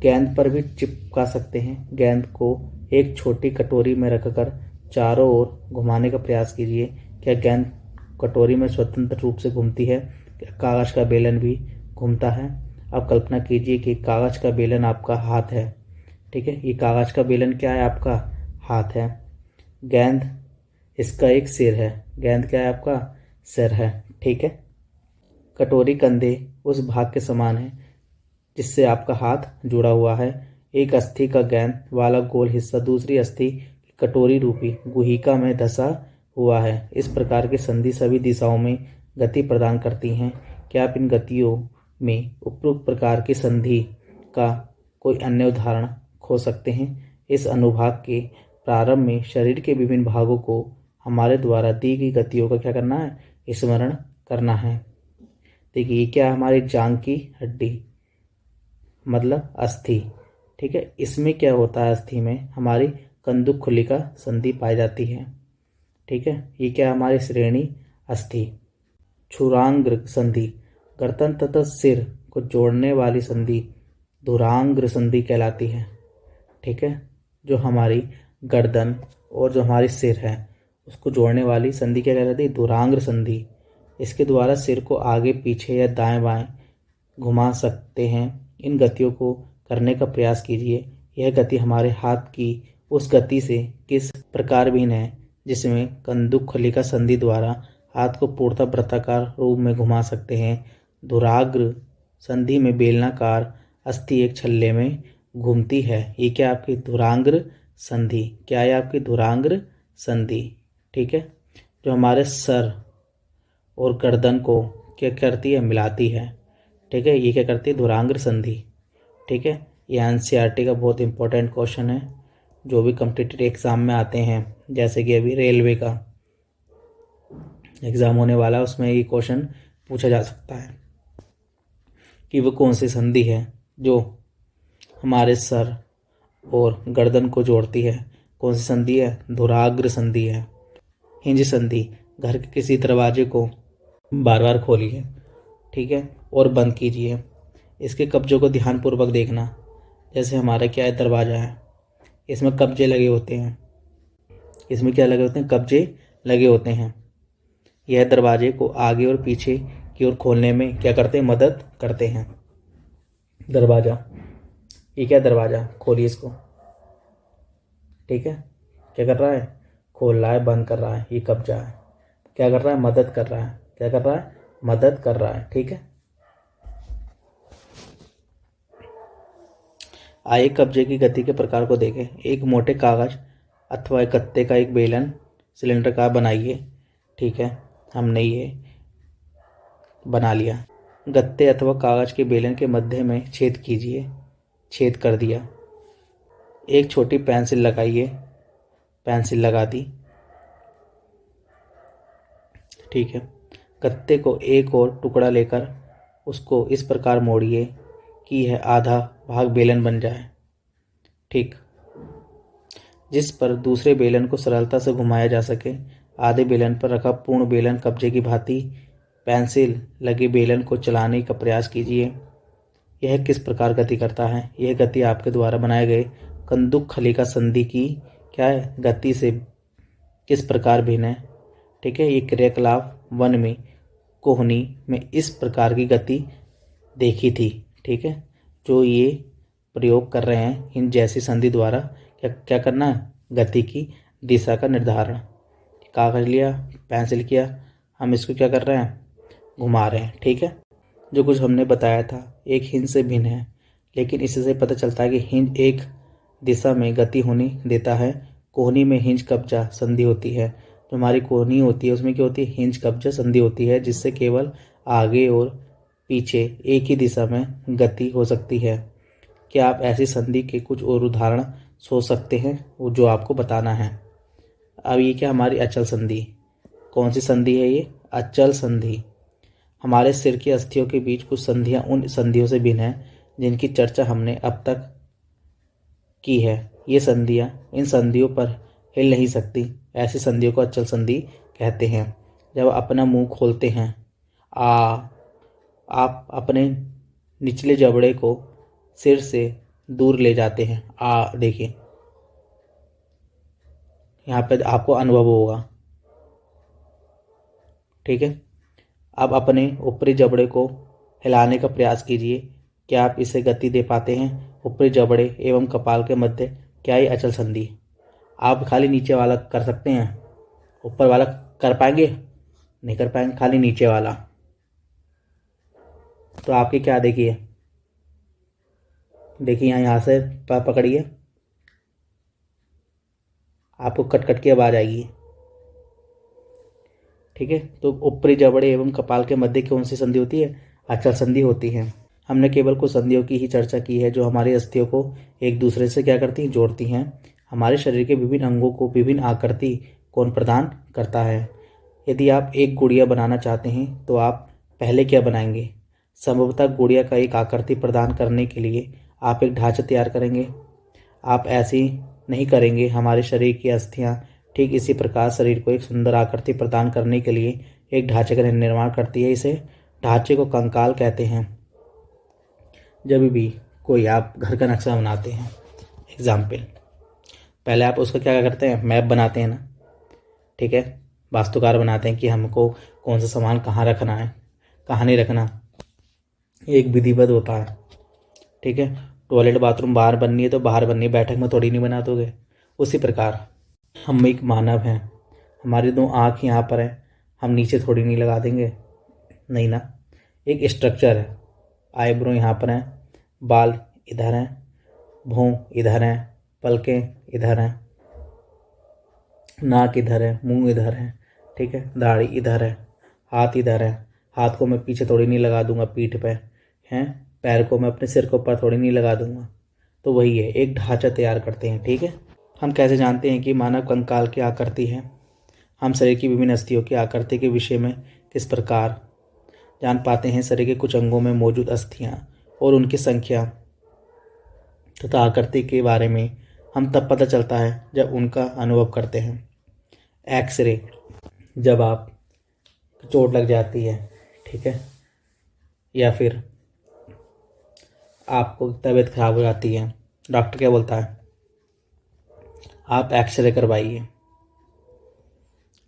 गेंद पर भी चिपका सकते हैं। गेंद को एक छोटी कटोरी में रखकर चारों ओर घुमाने का प्रयास कीजिए। क्या गेंद कटोरी में स्वतंत्र रूप से घूमती है? क्या कागज का बेलन भी घूमता है? अब कल्पना कीजिए कि कागज का बेलन आपका हाथ है। ठीक है, ये कागज का बेलन क्या है? आपका हाथ है। गेंद इसका एक सिर है। गेंद क्या है? आपका सिर है। ठीक है, कटोरी कंधे उस भाग के समान है जिससे आपका हाथ जुड़ा हुआ है। एक अस्थि का गेंद वाला गोल हिस्सा दूसरी अस्थि कटोरी रूपी गुहिका में धंसा हुआ है। इस प्रकार की संधि सभी दिशाओं में गति प्रदान करती हैं। क्या आप इन गतियों में उपरोक्त प्रकार की संधि का कोई अन्य उदाहरण खोज सकते हैं? इस अनुभाग के प्रारंभ में शरीर के विभिन्न भागों को हमारे द्वारा दी गई गतियों का क्या करना है? स्मरण करना है। देखिए, ये क्या? हमारी जांघ की हड्डी मतलब अस्थि। ठीक है, इसमें क्या होता है? अस्थि में हमारी कंदुक खुली का संधि पाई जाती है। ठीक है, ये क्या? हमारी श्रेणी अस्थि। क्षुरांग्र संधि गर्दन तथा सिर को जोड़ने वाली संधि धुरांग्र संधि कहलाती है। ठीक है, जो हमारी गर्दन और जो हमारी सिर है उसको जोड़ने वाली संधि क्या कहलाती है? धुरांग्र संधि। इसके द्वारा सिर को आगे पीछे या दाएं बाएं घुमा सकते हैं। इन गतियों को करने का प्रयास कीजिए। यह गति हमारे हाथ की उस गति से किस प्रकार भिन्न है जिसमें कंदुक खलिका संधि द्वारा हाथ को पूर्णतः वृत्ताकार रूप में घुमा सकते हैं। धुराग्र संधि में बेलनाकार अस्थि एक छल्ले में घूमती है। ये क्या? आपकी धुरांग्र संधि। क्या है? आपकी धुरांग्र संधि। ठीक है, जो हमारे सर और गर्दन को क्या करती है? मिलाती है। ठीक है, ये क्या करती है? धुरांग्र संधि। ठीक है, ये एनसीईआरटी का बहुत इंपॉर्टेंट क्वेश्चन है जो भी कॉम्पिटिटिव एग्जाम में आते हैं, जैसे कि अभी रेलवे का एग्जाम होने वाला है, उसमें ये क्वेश्चन पूछा जा सकता है कि वो कौन सी संधि है जो हमारे सर और गर्दन को जोड़ती है। कौन सी संधि है? धुराग्र संधि है। हिंज संधि, घर के किसी दरवाजे को बार बार खोलिए, ठीक है, और बंद कीजिए। इसके कब्जों को ध्यानपूर्वक देखना। जैसे हमारा क्या है, दरवाज़ा है, इसमें कब्जे लगे होते हैं। इसमें क्या लगे होते हैं? कब्जे लगे होते हैं। यह दरवाजे को आगे और पीछे की ओर खोलने में क्या करते हैं? मदद करते हैं। दरवाज़ा, ये क्या दरवाज़ा, खोलिए इसको, ठीक है। क्या कर रहा है? खोल रहा है, बंद कर रहा है। ये कब्जा है। क्या कर रहा है? मदद कर रहा है। क्या कर रहा है? मदद कर रहा है, ठीक है। आइए कब्जे की गति के प्रकार को देखें। एक मोटे कागज अथवा एक गत्ते का एक बेलन सिलेंडर का बनाइए, ठीक है। हमने ये बना लिया। गत्ते अथवा कागज के बेलन के मध्य में छेद कीजिए। छेद कर दिया। एक छोटी पेंसिल लगाइए। पेंसिल लगा दी, ठीक है। गत्ते को एक और टुकड़ा लेकर उसको इस प्रकार मोड़िए कि यह आधा भाग बेलन बन जाए, ठीक, जिस पर दूसरे बेलन को सरलता से घुमाया जा सके। आधे बेलन पर रखा पूर्ण बेलन कब्जे की भांति पेंसिल लगे बेलन को चलाने का प्रयास कीजिए। यह किस प्रकार गति करता है? यह गति आपके द्वारा बनाए गए कंदुक खलिका संधि की क्या है, गति से किस प्रकार भिन्न है, ठीक है। ये क्रियाकलाप वन में कोहनी में इस प्रकार की गति देखी थी, ठीक है। जो ये प्रयोग कर रहे हैं इन जैसी संधि द्वारा क्या क्या करना है? गति की दिशा का निर्धारण। कागज लिया, पेंसिल किया, हम इसको क्या कर रहे हैं? घुमा रहे हैं, ठीक है। जो कुछ हमने बताया था एक हिंज से भिन्न है, लेकिन इससे पता चलता है कि हिंज एक दिशा में गति होने देता है। कोहनी में हिंज कब्जा संधि होती है। जो हमारी कोहनी होती है उसमें क्या होती है? हिंज कब्जा संधि होती है, जिससे केवल आगे और पीछे एक ही दिशा में गति हो सकती है। क्या आप ऐसी संधि के कुछ और उदाहरण सोच सकते हैं? वो जो आपको बताना है। अब ये क्या, हमारी अचल संधि। कौन सी संधि है ये? अचल संधि। हमारे सिर की अस्थियों के बीच कुछ संधियां उन संधियों से भिन्न हैं जिनकी चर्चा हमने अब तक की है। ये संधियां इन संधियों पर हिल नहीं सकती। ऐसी संधियों को अचल संधि कहते हैं। जब अपना मुंह खोलते हैं, आप अपने निचले जबड़े को सिर से दूर ले जाते हैं। देखिए यहाँ पे आपको अनुभव होगा, ठीक है। अब अपने ऊपरी जबड़े को हिलाने का प्रयास कीजिए। क्या आप इसे गति दे पाते हैं? ऊपरी जबड़े एवं कपाल के मध्य क्या ये अचल संधि? आप खाली नीचे वाला कर सकते हैं, ऊपर वाला कर पाएंगे? नहीं कर पाएंगे, खाली नीचे वाला। तो आपके क्या, देखिए यहाँ से पकड़िए, आपको कट कट की आवाज़ आएगी, ठीक है। तो ऊपरी जबड़े एवं कपाल के मध्य कौन सी संधि होती है? अचल संधि होती है। हमने केवल कुछ संधियों की ही चर्चा की है जो हमारी अस्थियों को एक दूसरे से क्या करती हैं? जोड़ती हैं। हमारे शरीर के विभिन्न अंगों को विभिन्न आकृति कौन प्रदान करता है? यदि आप एक गुड़िया बनाना चाहते हैं तो आप पहले क्या बनाएंगे? संभवतः गुड़िया का एक आकृति प्रदान करने के लिए आप एक ढांचा तैयार करेंगे। आप ऐसी नहीं करेंगे। हमारे शरीर की अस्थियां ठीक इसी प्रकार शरीर को एक सुंदर आकृति प्रदान करने के लिए एक ढांचे का निर्माण करती है। इसे ढांचे को कंकाल कहते हैं। जब भी कोई आप घर का नक्शा बनाते हैं, एग्जाम्पल, पहले आप उसका क्या करते हैं? मैप बनाते हैं ना, ठीक है। वास्तुकार बनाते हैं कि हमको कौन सा सामान कहाँ रखना है, कहाँ नहीं रखना, एक विधिवत होता है, ठीक है। टॉयलेट बाथरूम बाहर बननी है तो बाहर बननी है, बैठक में थोड़ी नहीं बना दोगे। उसी प्रकार हम एक मानव हैं, हमारी दो आँख यहाँ पर है, हम नीचे थोड़ी नहीं लगा देंगे, नहीं ना। एक स्ट्रक्चर है, आईब्रो यहाँ पर है, बाल इधर हैं, भौं इधर हैं, पलकें इधर हैं, नाक इधर है, मुंह इधर है, ठीक है, दाढ़ी इधर है, हाथ इधर है। हाथ को मैं पीछे थोड़ी नहीं लगा दूंगा पीठ पे, हैं। पैर को मैं अपने सिर के ऊपर थोड़ी नहीं लगा दूंगा। तो वही है, एक ढांचा तैयार करते हैं, ठीक है। हम कैसे जानते हैं कि मानव कंकाल की आकृति है? हम शरीर की विभिन्न अस्थियों की आकृति के विषय में किस प्रकार जान पाते हैं? शरीर के कुछ अंगों में मौजूद अस्थियां और उनकी संख्या तथा आकृति के बारे में हम तब पता चलता है जब उनका अनुभव करते हैं। एक्सरे, जब आप चोट लग जाती है, ठीक है, या फिर आपको तबीयत खराब हो जाती है, डॉक्टर क्या बोलता है, आप एक्सरे करवाइए।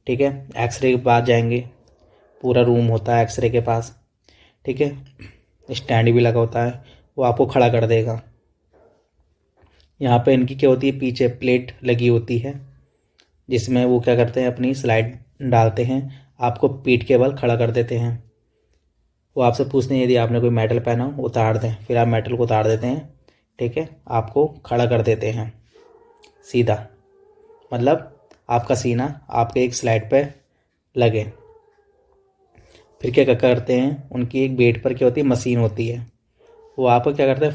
ठीक है, एक्सरे के बाद जाएंगे, पूरा रूम होता है एक्सरे के पास, ठीक है, स्टैंड भी लगा होता है, वो आपको खड़ा कर देगा। यहाँ पे इनकी क्या होती है, पीछे प्लेट लगी होती है जिसमें वो क्या करते हैं, अपनी स्लाइड डालते हैं, आपको पीठ के बल खड़ा कर देते हैं। वो आपसे पूछते हैं यदि आपने कोई मेटल पहना हो उतार दें, फिर आप मेटल को उतार देते हैं, ठीक है, आपको खड़ा कर देते हैं सीधा, मतलब आपका सीना आपके एक स्लाइड पे लगे। फिर क्या करते हैं, उनकी एक बेड पर क्या होती है, मशीन होती है, वो आपको क्या करता है,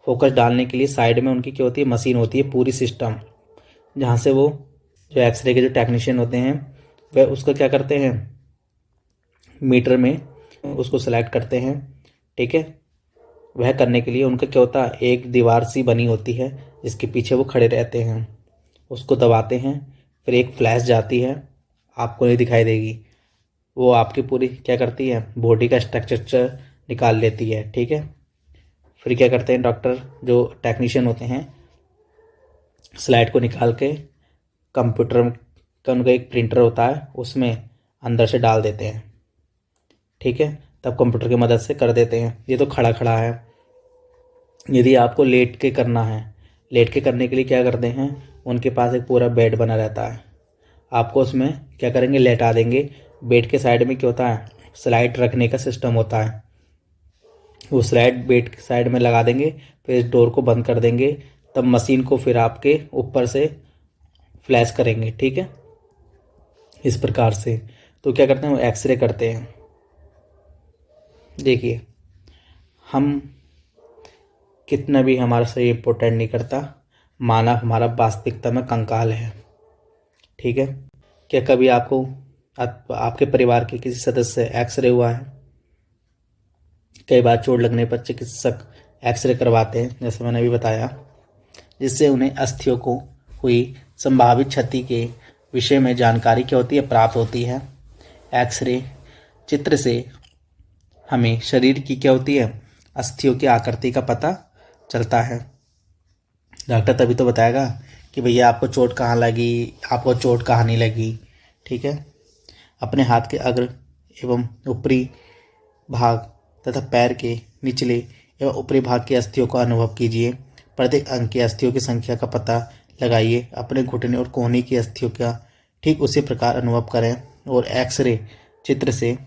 फोकस डालने के लिए साइड में उनकी क्या होती है, मशीन होती है, पूरी सिस्टम, जहाँ से वो जो एक्सरे के जो टेक्नीशियन होते हैं वह उसको क्या करते हैं, मीटर में उसको सेलेक्ट करते हैं। ठीक है, वह करने के लिए उनका क्या होता है, एक दीवार सी बनी होती है जिसके पीछे वो खड़े रहते हैं, उसको दबाते हैं, फिर एक फ्लैश जाती है, आपको नहीं दिखाई देगी, वो आपकी पूरी क्या करती है, बॉडी का स्ट्रक्चर निकाल लेती है। ठीक है, फिर क्या करते हैं डॉक्टर जो टेक्नीशियन होते हैं, स्लाइड को निकाल के कंप्यूटर का उनका एक प्रिंटर होता है उसमें अंदर से डाल देते हैं। ठीक है, तब कंप्यूटर की मदद से कर देते हैं। ये तो खड़ा खड़ा है। यदि आपको लेट के करना है, लेट के करने के लिए क्या करते हैं, उनके पास एक पूरा बेड बना रहता है, आपको उसमें क्या करेंगे, लेटा देंगे। बेड के साइड में क्या होता है, स्लाइड रखने का सिस्टम होता है, वो स्लाइड बेड के साइड में लगा देंगे, फिर इस डोर को बंद कर देंगे, तब मशीन को फिर आपके ऊपर से फ्लैश करेंगे। ठीक है, इस प्रकार से तो क्या करते हैं, वो एक्सरे करते हैं। देखिए, हम कितना भी हमारा शरीर इम्पोर्टेंट नहीं करता, मानव हमारा वास्तविकता में कंकाल है। ठीक है, क्या कभी आपको आपके परिवार के किसी सदस्य से एक्सरे हुआ है? कई बार चोट लगने पर चिकित्सक एक्सरे करवाते हैं, जैसे मैंने अभी बताया, जिससे उन्हें अस्थियों को हुई संभावित क्षति के विषय में जानकारी क्या होती है, प्राप्त होती है। एक्सरे चित्र से हमें शरीर की क्या होती है, अस्थियों की आकृति का पता चलता है। डॉक्टर तभी तो बताएगा कि भैया आपको चोट कहाँ लगी, आपको चोट कहाँ नहीं लगी। ठीक है, अपने हाथ के अग्र एवं ऊपरी भाग तथा पैर के निचले एवं ऊपरी भाग की अस्थियों का अनुभव कीजिए। प्रत्येक अंग की अस्थियों की संख्या का पता लगाइए। अपने घुटने और कोहनी की अस्थियों का ठीक उसी प्रकार अनुभव करें और एक्सरे चित्र से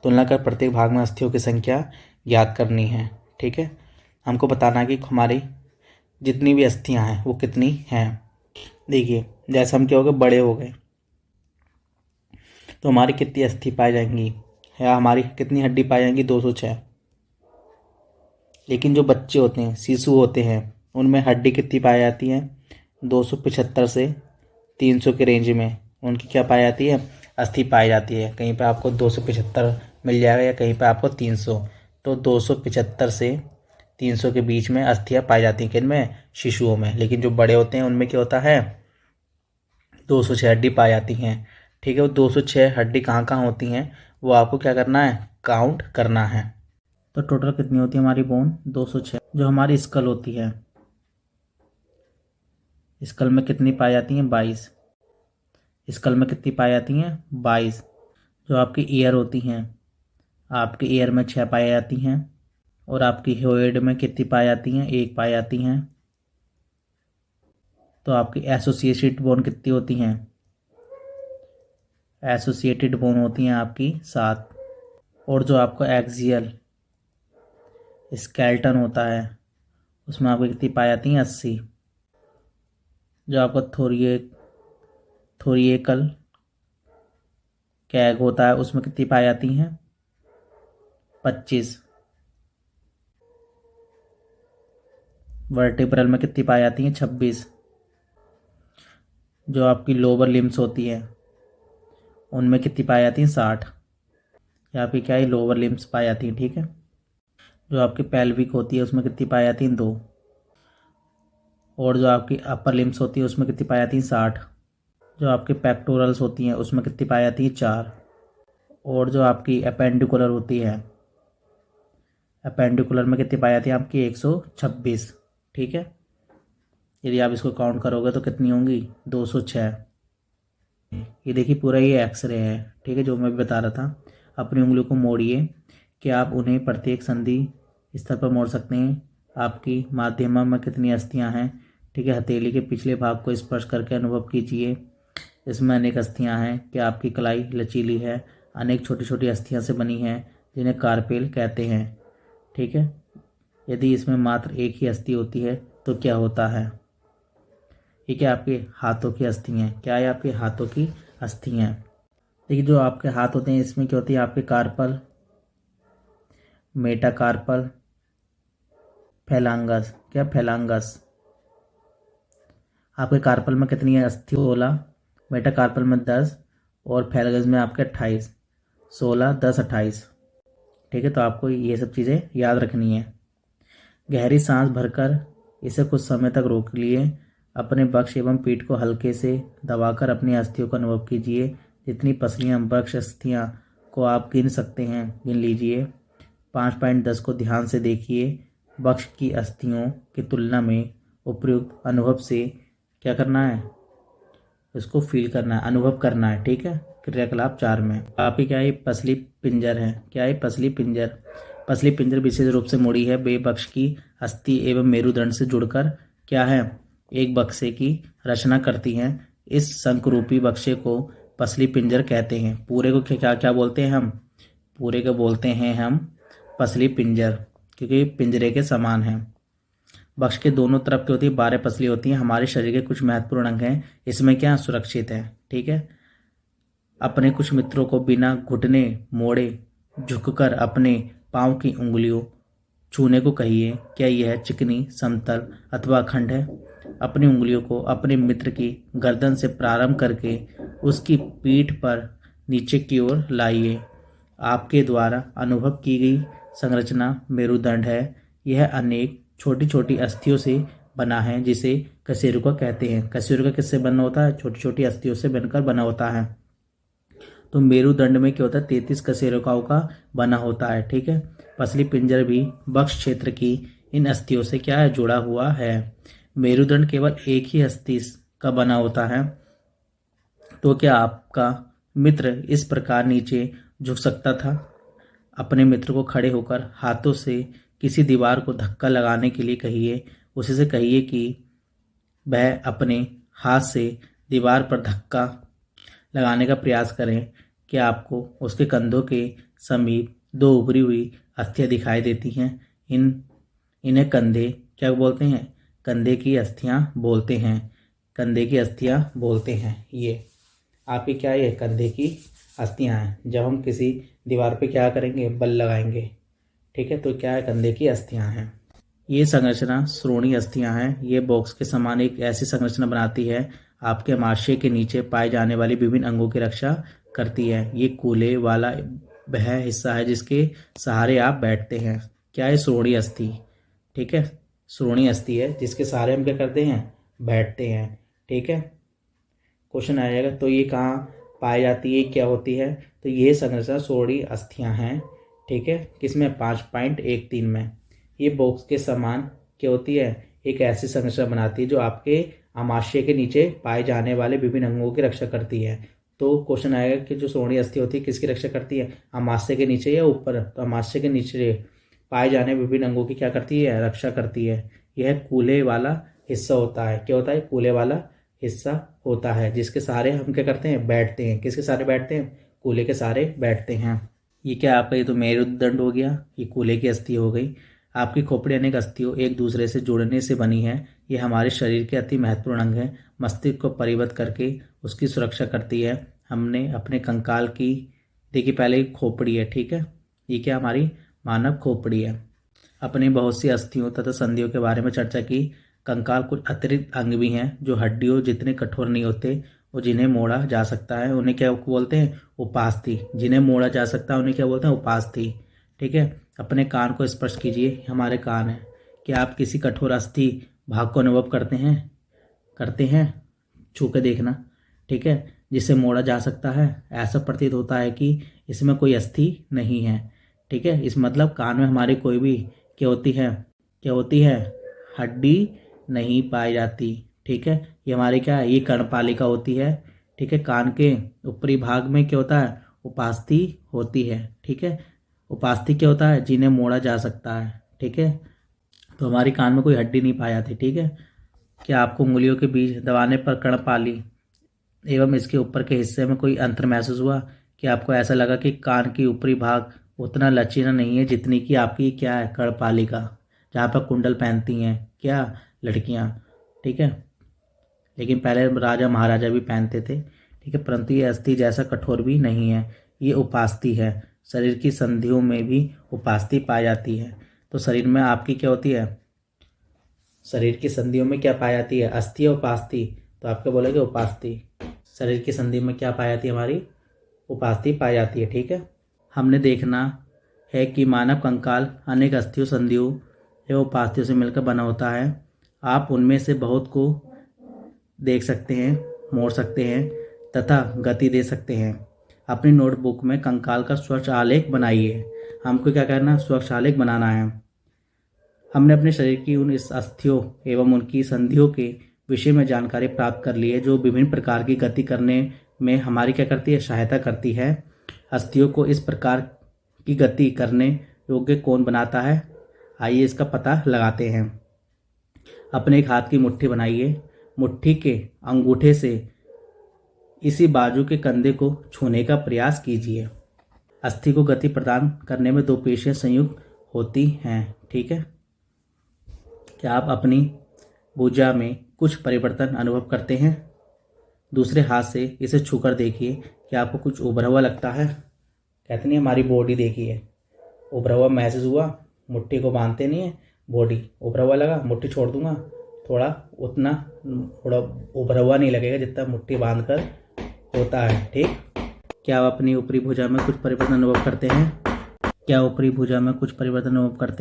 तुलना कर प्रत्येक भाग में अस्थियों की संख्या ज्ञात करनी है। ठीक है, हमको बताना है कि हमारी जितनी भी अस्थियां हैं वो कितनी हैं। देखिए, जैसे हम क्या हो गए, बड़े हो गए, तो हमारी कितनी अस्थि पाई जाएंगी, या हमारी कितनी हड्डी पाई जाएंगी, 206। लेकिन जो बच्चे होते हैं, शिशु होते हैं, उनमें हड्डी कितनी पाई जाती है, 275 से 300 के रेंज में उनकी क्या पाई जाती है, अस्थि पाई जाती है। कहीं पे आपको 275 मिल जाएगा या कहीं पे आपको 300, तो 275 से 300 के बीच में अस्थियां पाई जाती हैं, किनमें, शिशुओं में। लेकिन जो बड़े होते हैं उनमें क्या होता है, 206 हड्डी पाई जाती हैं। ठीक है, वो 206 हड्डी कहाँ कहाँ होती हैं वो आपको क्या करना है, काउंट करना है। तो टोटल कितनी होती है हमारी बोन, 206। जो हमारी स्कल होती है, स्कल में कितनी पाई जाती हैं, 22। स्कल में कितनी पाई जाती हैं, 22। जो आपकी ईयर होती हैं, आपकी ईयर में 6 पाई जाती हैं, और आपकी हेड में कितनी पाई जाती हैं, 1 पाई जाती हैं। तो आपकी एसोसिएटेड बोन कितनी होती हैं, एसोसिएटेड बोन होती हैं आपकी 7। और जो आपका एक्सियल स्केलेटन होता है उसमें आपको कितनी पाई जाती हैं, 80। जो आपका थोरिएकल कैग होता है उसमें कितनी पाई जाती हैं, 25। वर्टिब्रल में कितनी पाई जाती हैं, 26। जो आपकी लोअर लिम्स होती है उनमें कितनी पाई जाती हैं, 60। यहाँ पे क्या है, लोअर लिम्स पाई जाती हैं। ठीक है, जो आपकी पेल्विक होती है उसमें कितनी पाई जाती हैं, 2। और जो आपकी अपर लिम्स होती है उसमें कितनी पाई जाती है 60। जो आपके पेक्टोरल्स होती हैं उसमें कितनी पाई जाती है 4। और जो आपकी अपेंडिकुलर होती है, अपेंडिकुलर में कितनी पाई जाती है आपकी 126। ठीक है, यदि आप इसको काउंट करोगे तो कितनी होंगी 206। ये देखिए पूरा ये एक्सरे है। ठीक है, जो मैं भी बता रहा था। अपनी उंगलियों को मोड़िए कि आप उन्हें प्रत्येक संधि स्तर पर मोड़ सकते हैं। आपकी माध्यमा में कितनी अस्थियां हैं। ठीक है, हथेली के पिछले भाग को स्पर्श करके अनुभव कीजिए। इसमें अनेक अस्थियां हैं। क्या आपकी कलाई लचीली है। अनेक छोटी छोटी अस्थियां से बनी हैं जिन्हें कार्पेल कहते हैं। ठीक है, यदि इसमें मात्र एक ही अस्थि होती है तो क्या होता है। ये क्या आपके हाथों की अस्थियां हैं। क्या है आपके हाथों की अस्थियां हैं। देखिए जो आपके हाथ होते हैं इसमें क्या होती है आपके कार्पल, मेटाकार्पल, फैलांगस। क्या फैलांगस। आपके कार्पल में कितनी है अस्थि 16, मेटाकार्पल में 10 और फैलांगस में आपके 28। 16, 10, 28। ठीक है, तो आपको ये सब चीज़ें याद रखनी है। गहरी सांस भरकर इसे कुछ समय तक रोक लिए। अपने वक्ष एवं पीठ को हल्के से दबाकर अपनी अस्थियों का अनुभव कीजिए। जितनी पसलियां वक्ष अस्थियां को आप गिन सकते हैं गिन लीजिए। 5.10 को ध्यान से देखिए। वक्ष की अस्थियों की तुलना में उपयुक्त अनुभव से क्या करना है, इसको फील करना है, अनुभव करना है। ठीक है, क्रियाकलाप 4 में आपकी क्या है पसली पिंजर है। क्या है पसली पिंजर। पसली पिंजर विशेष रूप से मुड़ी है वे वक्ष की अस्थि एवं मेरुदंड से जुड़कर क्या है एक बक्से की रचना करती हैं। इस शंकुरूपी बक्से को पसली पिंजर कहते हैं। पूरे को क्या क्या बोलते हैं हम, पूरे को बोलते हैं हम पसली पिंजर, क्योंकि पिंजरे के समान है। बक्स के दोनों तरफ की होती है 12 पसली होती हैं। हमारे शरीर के कुछ महत्वपूर्ण अंग हैं, इसमें क्या सुरक्षित है। ठीक है, अपने कुछ मित्रों को बिना घुटने मोड़े झुककर अपने पाँव की उंगलियों छूने को कहिए। क्या यह चिकनी, समतल अथवा अखंड है। अपनी उंगलियों को अपने मित्र की गर्दन से प्रारंभ करके उसकी पीठ पर नीचे की ओर लाइए। आपके द्वारा अनुभव की गई संरचना मेरुदंड है। यह अनेक छोटी छोटी अस्थियों से बना है जिसे कशेरुका कहते हैं। कशेरुका किससे बना होता है, छोटी छोटी अस्थियों से बनकर बना होता है। तो मेरुदंड में क्या होता है 33 कशेरुकाओं का बना होता है। ठीक है, पसली पिंजर भी वक्ष क्षेत्र की इन अस्थियों से क्या है जुड़ा हुआ है। मेरुदंड केवल एक ही अस्थि का बना होता है। तो क्या आपका मित्र इस प्रकार नीचे झुक सकता था। अपने मित्र को खड़े होकर हाथों से किसी दीवार को धक्का लगाने के लिए कहिए। उसी से कहिए कि वह अपने हाथ से दीवार पर धक्का लगाने का प्रयास करें। कि आपको उसके कंधों के समीप 2 उभरी हुई अस्थियां दिखाई देती हैं। इन्हें कंधे क्या बोलते हैं, कंधे की अस्थियां बोलते हैं। कंधे की अस्थियां बोलते हैं। ये आपकी क्या है कंधे की अस्थियां हैं। जब हम किसी दीवार पे क्या करेंगे बल लगाएंगे। ठीक है, तो क्या है कंधे की अस्थियां हैं। ये संरचना श्रोणीय अस्थियां हैं। ये बॉक्स के समान एक ऐसी संरचना बनाती है आपके अमाशय के नीचे पाए जाने वाली विभिन्न अंगों की रक्षा करती है। ये कूल्हे वाला वह हिस्सा है जिसके सहारे आप बैठते हैं। क्या है श्रोणीय अस्थि। ठीक है, श्रोणीय अस्थि है जिसके सहारे हम क्या करते हैं बैठते हैं। ठीक है, क्वेश्चन आएगा तो ये कहाँ पाई जाती है, क्या होती है। तो ये संरचना श्रोणीय अस्थियां हैं। ठीक है, किसमें 5.13 में। ये बॉक्स के समान क्या होती है, एक ऐसी संरचना बनाती है जो आपके आमाशय के नीचे पाए जाने वाले विभिन्न अंगों की रक्षा करती है। तो क्वेश्चन आएगा कि जो श्रोणीय अस्थि होती है किसकी रक्षा करती है, आमाशय के नीचे या ऊपर। तो आमाशय के नीचे पाए जाने विभिन्न अंगों की क्या करती है, रक्षा करती है। यह कूल्हे वाला हिस्सा होता है। क्या होता है, कूल्हे वाला हिस्सा होता है जिसके सहारे हम क्या करते हैं बैठते हैं। किसके सहारे बैठते हैं, कूल्हे के सहारे बैठते हैं। ये क्या आपका, ये तो मेरुदंड हो गया, ये कूल्हे की अस्थि हो गई। आपकी खोपड़ी अनेक अस्थियों एक दूसरे से जुड़ने से बनी है। ये हमारे शरीर के अति महत्वपूर्ण अंग है। मस्तिष्क को परिवर्तित करके उसकी सुरक्षा करती है। हमने अपने कंकाल की देखिए पहले खोपड़ी है। ठीक है, ये क्या हमारी मानव खोपड़ी है। अपने बहुत सी अस्थियों तथा संधियों के बारे में चर्चा की। कंकाल कुछ अतिरिक्त अंग भी हैं जो हड्डियों जितने कठोर नहीं होते और जिन्हें मोड़ा जा सकता है उन्हें क्या बोलते हैं उपास्थि। जिन्हें मोड़ा जा सकता है उन्हें क्या बोलते हैं उपास्थि। ठीक है, अपने कान को स्पर्श कीजिए, हमारे कान है। क्या आप किसी कठोर अस्थि भाग को अनुभव करते हैं छू के देखना, ठीक है, जिसे मोड़ा जा सकता है। ऐसा प्रतीत होता है कि इसमें कोई अस्थि नहीं है, ठीक है। इस मतलब कान में हमारी कोई भी क्या होती है हड्डी नहीं पाई जाती, ठीक है। ये हमारी क्या है, ये कर्णपालिका होती है, ठीक है। कान के ऊपरी भाग में क्या होता है, उपास्थि होती है, ठीक है। उपास्थि क्या होता है, जिन्हें मोड़ा जा सकता है, ठीक है। तो हमारी कान में कोई हड्डी नहीं पाई जाती, ठीक है। क्या आपको उंगलियों के बीच दबाने पर कर्णपाली एवं इसके ऊपर के हिस्से में कोई अंतर महसूस हुआ? कि आपको ऐसा लगा कि कान की ऊपरी भाग उतना लचीला नहीं है जितनी कि आपकी क्या है, कर्णपालिका, जहाँ पर कुंडल पहनती हैं क्या, लड़कियाँ, ठीक है। लेकिन पहले राजा महाराजा भी पहनते थे, ठीक है। परंतु ये अस्थि जैसा कठोर भी नहीं है, ये उपास्थि है। शरीर की संधियों में भी उपास्थि पाई जाती है। तो शरीर में आपकी क्या होती है, शरीर की संधियों में क्या पाई जाती है, अस्थि और उपास्थि। तो आपके बोलेंगे उपास्थि। शरीर की संधि में क्या पाई जाती है, हमारी उपास्थि पाई जाती है, ठीक है। हमने देखना है कि मानव कंकाल अनेक अस्थियों, संधियों एवं उपास्थियों से मिलकर बना होता है। आप उनमें से बहुत को देख सकते हैं, मोड़ सकते हैं तथा गति दे सकते हैं। अपनी नोटबुक में कंकाल का स्वच्छ आलेख बनाइए। हमको क्या करना, स्वच्छ आलेख बनाना है। हमने अपने शरीर की उन इस अस्थियों एवं उनकी संधियों के विषय में जानकारी प्राप्त कर ली है, जो विभिन्न प्रकार की गति करने में हमारी क्या करती है, सहायता करती है। अस्थियों को इस प्रकार की गति करने योग्य कौन बनाता है, आइए इसका पता लगाते हैं। अपने एक हाथ की मुट्ठी बनाइए। मुट्ठी के अंगूठे से इसी बाजू के कंधे को छूने का प्रयास कीजिए। अस्थि को गति प्रदान करने में दो पेशियां संयुक्त होती हैं, ठीक है। क्या आप अपनी भुजा में कुछ परिवर्तन अनुभव करते हैं? दूसरे हाथ से इसे छूकर देखिए कि आपको कुछ उभरा हुआ लगता है। कहते नहीं, हमारी बॉडी देखिए, उभरा हुआ महसूस हुआ। मुट्ठी को बांधते नहीं है, बॉडी उभरा हुआ लगा, मुट्ठी छोड़ दूंगा, थोड़ा उभरा हुआ नहीं लगेगा जितना मुट्ठी बांध कर होता है, ठीक। क्या आप अपनी ऊपरी भुजा में कुछ परिवर्तन अनुभव करते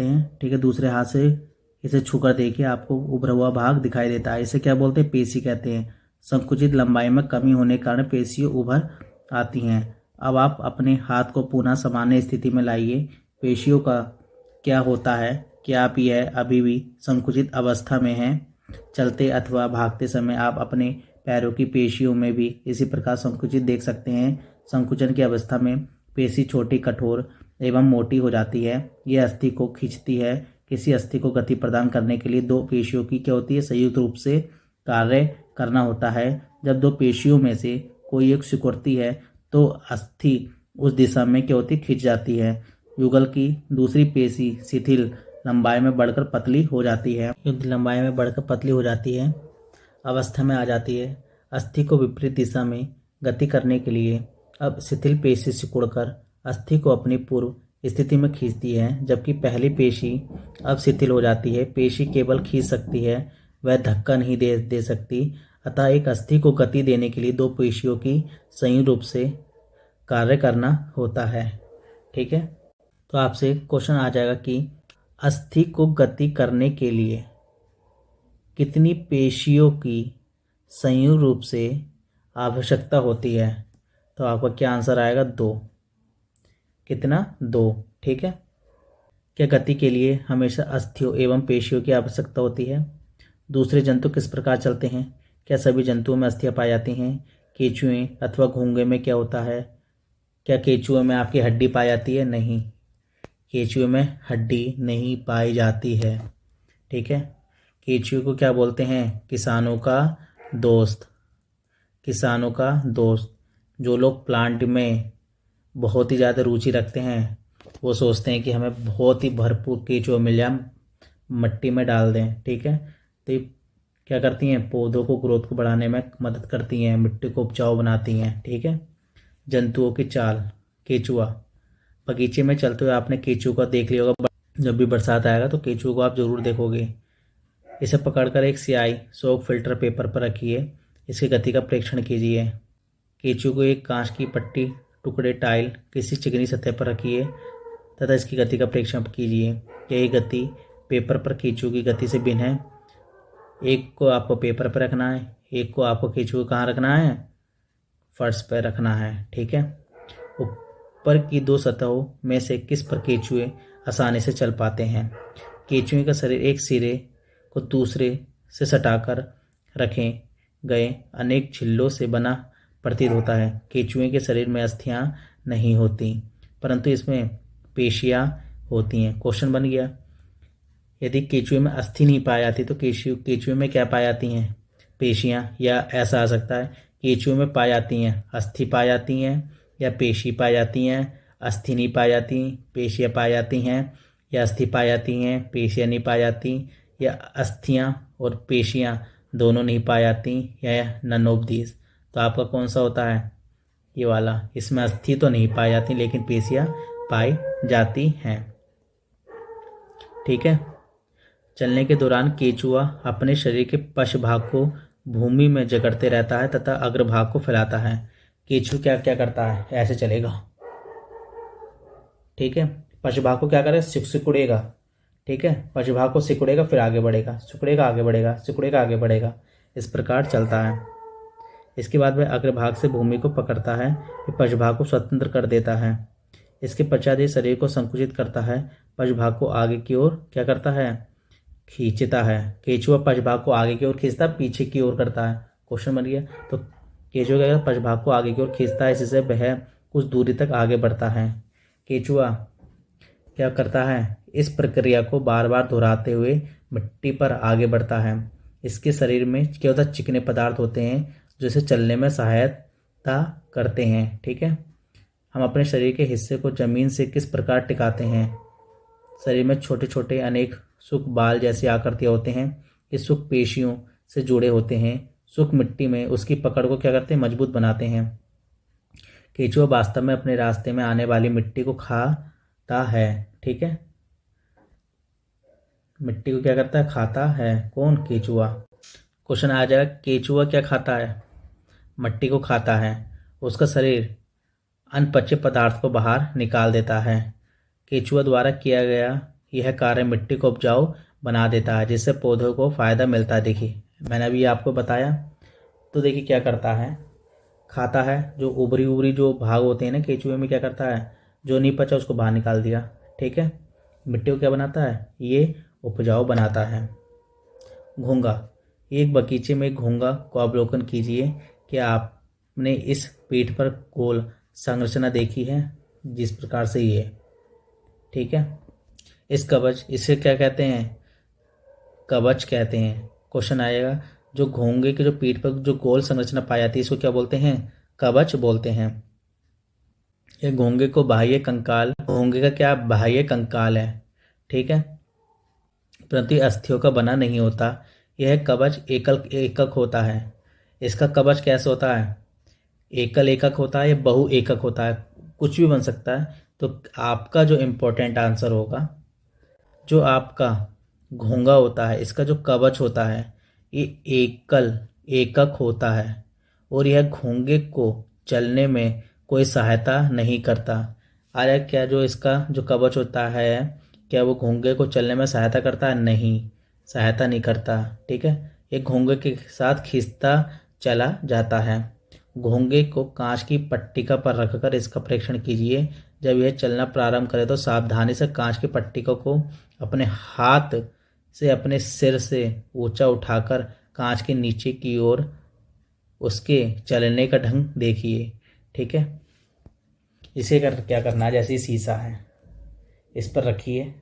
हैं? ठीक है। दूसरे हाथ से इसे छूकर देखिए, आपको उभरा हुआ भाग दिखाई देता है। इसे क्या बोलते हैं, पेशी कहते हैं। संकुचित लंबाई में कमी होने के कारण पेशियां उभर आती हैं। अब आप अपने हाथ को पुनः सामान्य स्थिति में लाइए। पेशियों का क्या होता है, क्या आप यह अभी भी संकुचित अवस्था में हैं? चलते अथवा भागते समय आप अपने पैरों की पेशियों में भी इसी प्रकार संकुचित देख सकते हैं। संकुचन की अवस्था में पेशी छोटी, कठोर एवं मोटी हो जाती है। यह अस्थि को खींचती है। किसी अस्थि को गति प्रदान करने के लिए दो पेशियों की क्या होती है, संयुक्त रूप से कार्य करना होता है। जब दो पेशियों में से कोई एक सिकुड़ती है तो अस्थि उस दिशा में क्या होती है, खिंच जाती है। युगल की दूसरी पेशी शिथिल लंबाई में बढ़कर पतली हो जाती है, अवस्था में आ जाती है। अस्थि को विपरीत दिशा में गति करने के लिए अब शिथिल पेशी सिकुड़कर अस्थि को अपनी पूर्व स्थिति में खींचती है, जबकि पहली पेशी अब शिथिल हो जाती है। पेशी केवल खींच सकती है, वह धक्का नहीं दे सकती। अतः एक अस्थि को गति देने के लिए दो पेशियों की संयुक्त रूप से कार्य करना होता है, ठीक है। तो आपसे क्वेश्चन आ जाएगा कि अस्थि को गति करने के लिए कितनी पेशियों की संयुक्त रूप से आवश्यकता होती है? तो आपका क्या आंसर आएगा, 2। कितना, 2, ठीक है। क्या गति के लिए हमेशा अस्थियों एवं पेशियों की आवश्यकता होती है? दूसरे जंतु किस प्रकार चलते हैं? क्या सभी जंतुओं में अस्थियां पाई जाती हैं? केंचुए अथवा घोंगे में क्या होता है? क्या केंचुए में आपकी हड्डी पाई जाती है? नहीं, केंचुए में हड्डी नहीं पाई जाती है, ठीक है। केंचुए को क्या बोलते हैं, किसानों का दोस्त। जो लोग प्लांट में बहुत ही ज़्यादा रुचि रखते हैं वो सोचते हैं कि हमें बहुत ही भरपूर केंचुआ मिल जाए, मिट्टी में डाल दें, ठीक है। तो ये क्या करती हैं, पौधों को ग्रोथ को बढ़ाने में मदद करती हैं, मिट्टी को उपजाऊ बनाती हैं, ठीक है। जंतुओं की चाल, केंचुआ। बगीचे में चलते हुए आपने केंचुआ को देख लिया होगा। जब भी बरसात आएगा तो केंचुआ को आप जरूर देखोगे। इसे पकड़कर एक स्याही सोक फिल्टर पेपर पर रखिए। इसकी गति का परीक्षण कीजिए। केंचुए को एक कांच की पट्टी, टुकड़े, टाइल किसी चिकनी सतह पर रखिए तथा इसकी गति का परीक्षण कीजिए। यही गति पेपर पर केंचुए की गति से भिन्न है। एक को आपको पेपर पर रखना है, एक को आपको केंचुए कहाँ रखना है, फर्श पर रखना है। ठीक है। ऊपर की दो सतहों में से किस पर केंचुए आसानी से चल पाते हैं? केंचुए का शरीर एक सिरे को दूसरे से सटाकर रखे गए अनेक छिल्लों से बना प्रतीत होता है। केंचुए के शरीर में अस्थियां नहीं होती, परंतु इसमें पेशियां होती हैं। क्वेश्चन बन गया, यदि केंचुए में अस्थि नहीं पाई जाती तो केंचुए में क्या पाई जाती हैं? पेशियां। या ऐसा आ सकता है, केंचुए में पाई जाती हैं अस्थि पाई जाती हैं या पेशी पाई जाती हैं, अस्थि नहीं पाई जाती पेशियां पाई जाती हैं, या अस्थि पाई जाती हैं पेशियां नहीं पाई जाती, या अस्थियां और पेशियां दोनों नहीं पाई जाती, या नन ऑफ दीज। तो आपका कौन सा होता है? ये वाला। इसमें अस्थि तो नहीं पाई जाती लेकिन पेशियां पाई जाती हैं। ठीक है। चलने के दौरान केंचुआ अपने शरीर के पश्च भाग को भूमि में जकड़ते रहता है तथा अग्रभाग को फैलाता है। केंचुआ क्या क्या करता है? ऐसे चलेगा। ठीक है। पश्च भाग को क्या करेगा? सिकुड़ेगा। ठीक है। पश्च भाग को सिकुड़ेगा फिर आगे बढ़ेगा, सिकुड़ेगा आगे बढ़ेगा, सिकुड़ेगा आगे बढ़ेगा, इस प्रकार चलता है। इसके बाद वह अग्रभाग से भूमि को पकड़ता है, फिर पश्च भाग को स्वतंत्र कर देता है। इसके पश्चात ये शरीर को संकुचित करता है, पश्च भाग को आगे की ओर क्या करता है? खींचता है। केंचुआ पश्च भाग को आगे की ओर खींचता है, पीछे की ओर करता है। क्वेश्चन बन गया। तो केंचुआ क्या करता है? पश्च भाग को आगे की ओर खींचता है, इससे वह कुछ दूरी तक आगे बढ़ता है। केंचुआ क्या करता है? इस प्रक्रिया को बार बार दोहराते हुए मिट्टी पर आगे बढ़ता है। इसके शरीर में क्या होता है? चिकने पदार्थ होते हैं जो इसे चलने में सहायता करते हैं। ठीक है। हम अपने शरीर के हिस्से को जमीन से किस प्रकार टिकाते हैं? शरीर में छोटे छोटे अनेक सूक्ष्म बाल जैसी आकृतियां होते हैं। ये सूक्ष्म पेशियों से जुड़े होते हैं। सूक्ष्म मिट्टी में उसकी पकड़ को क्या करते हैं? मजबूत बनाते हैं। केंचुआ वास्तव में अपने रास्ते में आने वाली मिट्टी को खाता है। ठीक है। मिट्टी को क्या करता है? खाता है। कौन? केंचुआ। क्वेश्चन आ जाएगा, केंचुआ क्या खाता है? मिट्टी को खाता है। उसका शरीर अनपचे पदार्थ को बाहर निकाल देता है। केंचुआ द्वारा किया गया यह कार्य मिट्टी को उपजाऊ बना देता है, जिससे पौधों को फायदा मिलता है। देखिए मैंने अभी आपको बताया। तो देखिए क्या करता है? खाता है। जो उभरी उभरी जो भाग होते हैं ना केंचुए में, क्या करता है? जो नहीं पचा उसको बाहर निकाल दिया। ठीक है। मिट्टी को क्या बनाता है? ये उपजाऊ बनाता है। घोंगा। एक बगीचे में घोंगा को अवलोकन कीजिए। क्या आपने इस पीठ पर गोल संरचना देखी है जिस प्रकार से ये? ठीक है। इस कवच, इसे क्या कहते हैं? कवच कहते हैं। क्वेश्चन आएगा, जो घोंगे के जो पीठ पर जो गोल संरचना पाई जाती है इसको क्या बोलते हैं? कवच बोलते हैं। ये घोंगे को बाह्य कंकाल, घोंगे का क्या? बाह्य कंकाल है। ठीक है। परंतु अस्थियों का बना नहीं होता। यह कवच एकल एकक होता है। इसका कवच कैसे होता है? एकल एकक होता है या बहु एकक होता है? कुछ भी बन सकता है। तो आपका जो इम्पोर्टेंट आंसर होगा, जो आपका घोंगा होता है इसका जो कवच होता है ये एकल एकक होता है, और यह घोंगे को चलने में कोई सहायता नहीं करता। अरे क्या जो इसका जो कवच होता है, क्या वो घोंगे को चलने में सहायता करता है? नहीं, सहायता नहीं करता। ठीक है। ये घोंगे के साथ खींचता चला जाता है। घोंगे को कांच की पट्टिका पर रखकर इसका परीक्षण कीजिए। जब यह चलना प्रारंभ करे तो सावधानी से कांच की पट्टिका को अपने हाथ से अपने सिर से ऊंचा उठाकर कांच के नीचे की ओर उसके चलने का ढंग देखिए। ठीक है। इसे क्या करना है? जैसे शीशा है, इस पर रखिए।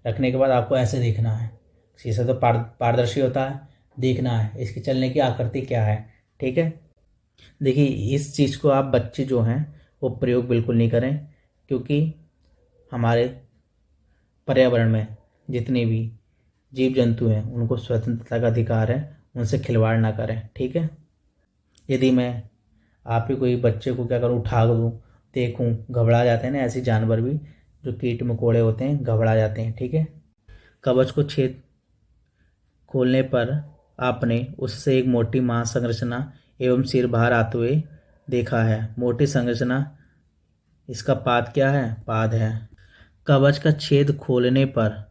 रखने के बाद आपको ऐसे देखना है। शीशा तो पारदर्शी होता है, देखना है इसकी चलने की आकृति क्या है। ठीक है। देखिए इस चीज़ को आप बच्चे जो हैं वो प्रयोग बिल्कुल नहीं करें, क्योंकि हमारे पर्यावरण में जितने भी जीव जंतु हैं उनको स्वतंत्रता का अधिकार है, उनसे खिलवाड़ ना करें। ठीक है। यदि मैं आप ही कोई बच्चे को क्या करूँ, उठा दूँ, देखूँ, घबरा जाते हैं ना, ऐसे जानवर भी जो कीट मकोड़े होते हैं घबरा जाते हैं। ठीक है। कवच को छेद खोलने पर आपने उससे एक मोटी मांस संरचना एवं सिर बाहर आते हुए देखा है। मोटी संरचना, इसका पाद क्या है? पाद है। कवच का छेद खोलने पर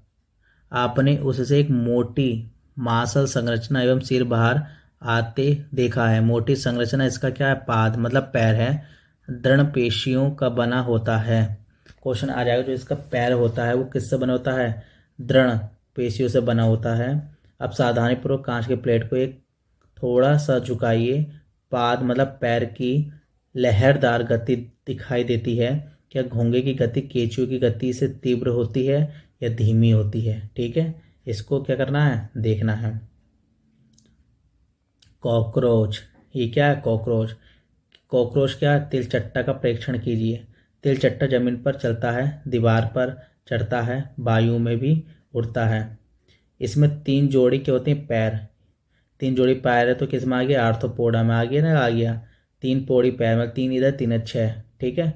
आपने उससे एक मोटी मांसल संरचना एवं सिर बाहर आते देखा है। मोटी संरचना इसका क्या है, पाद मतलब पैर है, दृढ़ पेशियों का बना होता है। क्वेश्चन आ जाएगा जो इसका पैर होता है वो किससे बना होता है, दृढ़ पेशियों से बना होता है। अब सावधानीपूर्वक कांच के प्लेट को एक थोड़ा सा झुकाइए। पाद मतलब पैर की लहरदार गति दिखाई देती है। क्या घोंगे की गति केंचुए की गति से तीव्र होती है या धीमी होती है। ठीक है, इसको क्या करना है, देखना है। कॉकरोच, ये क्या है, कॉकरोच। कॉकरोच क्या है, तिलचट्टा का परीक्षण कीजिए। तिलचट्टा जमीन पर चलता है, दीवार पर चढ़ता है, वायु में भी उड़ता है। इसमें 3 जोड़ी क्या होते हैं, पैर। 3 जोड़ी पैर है तो किस में आ गया, आर्थ्रोपोडा में आ गया ना, आ गया। 3 पौड़ी पैर में 3 इधर 3 6। ठीक है,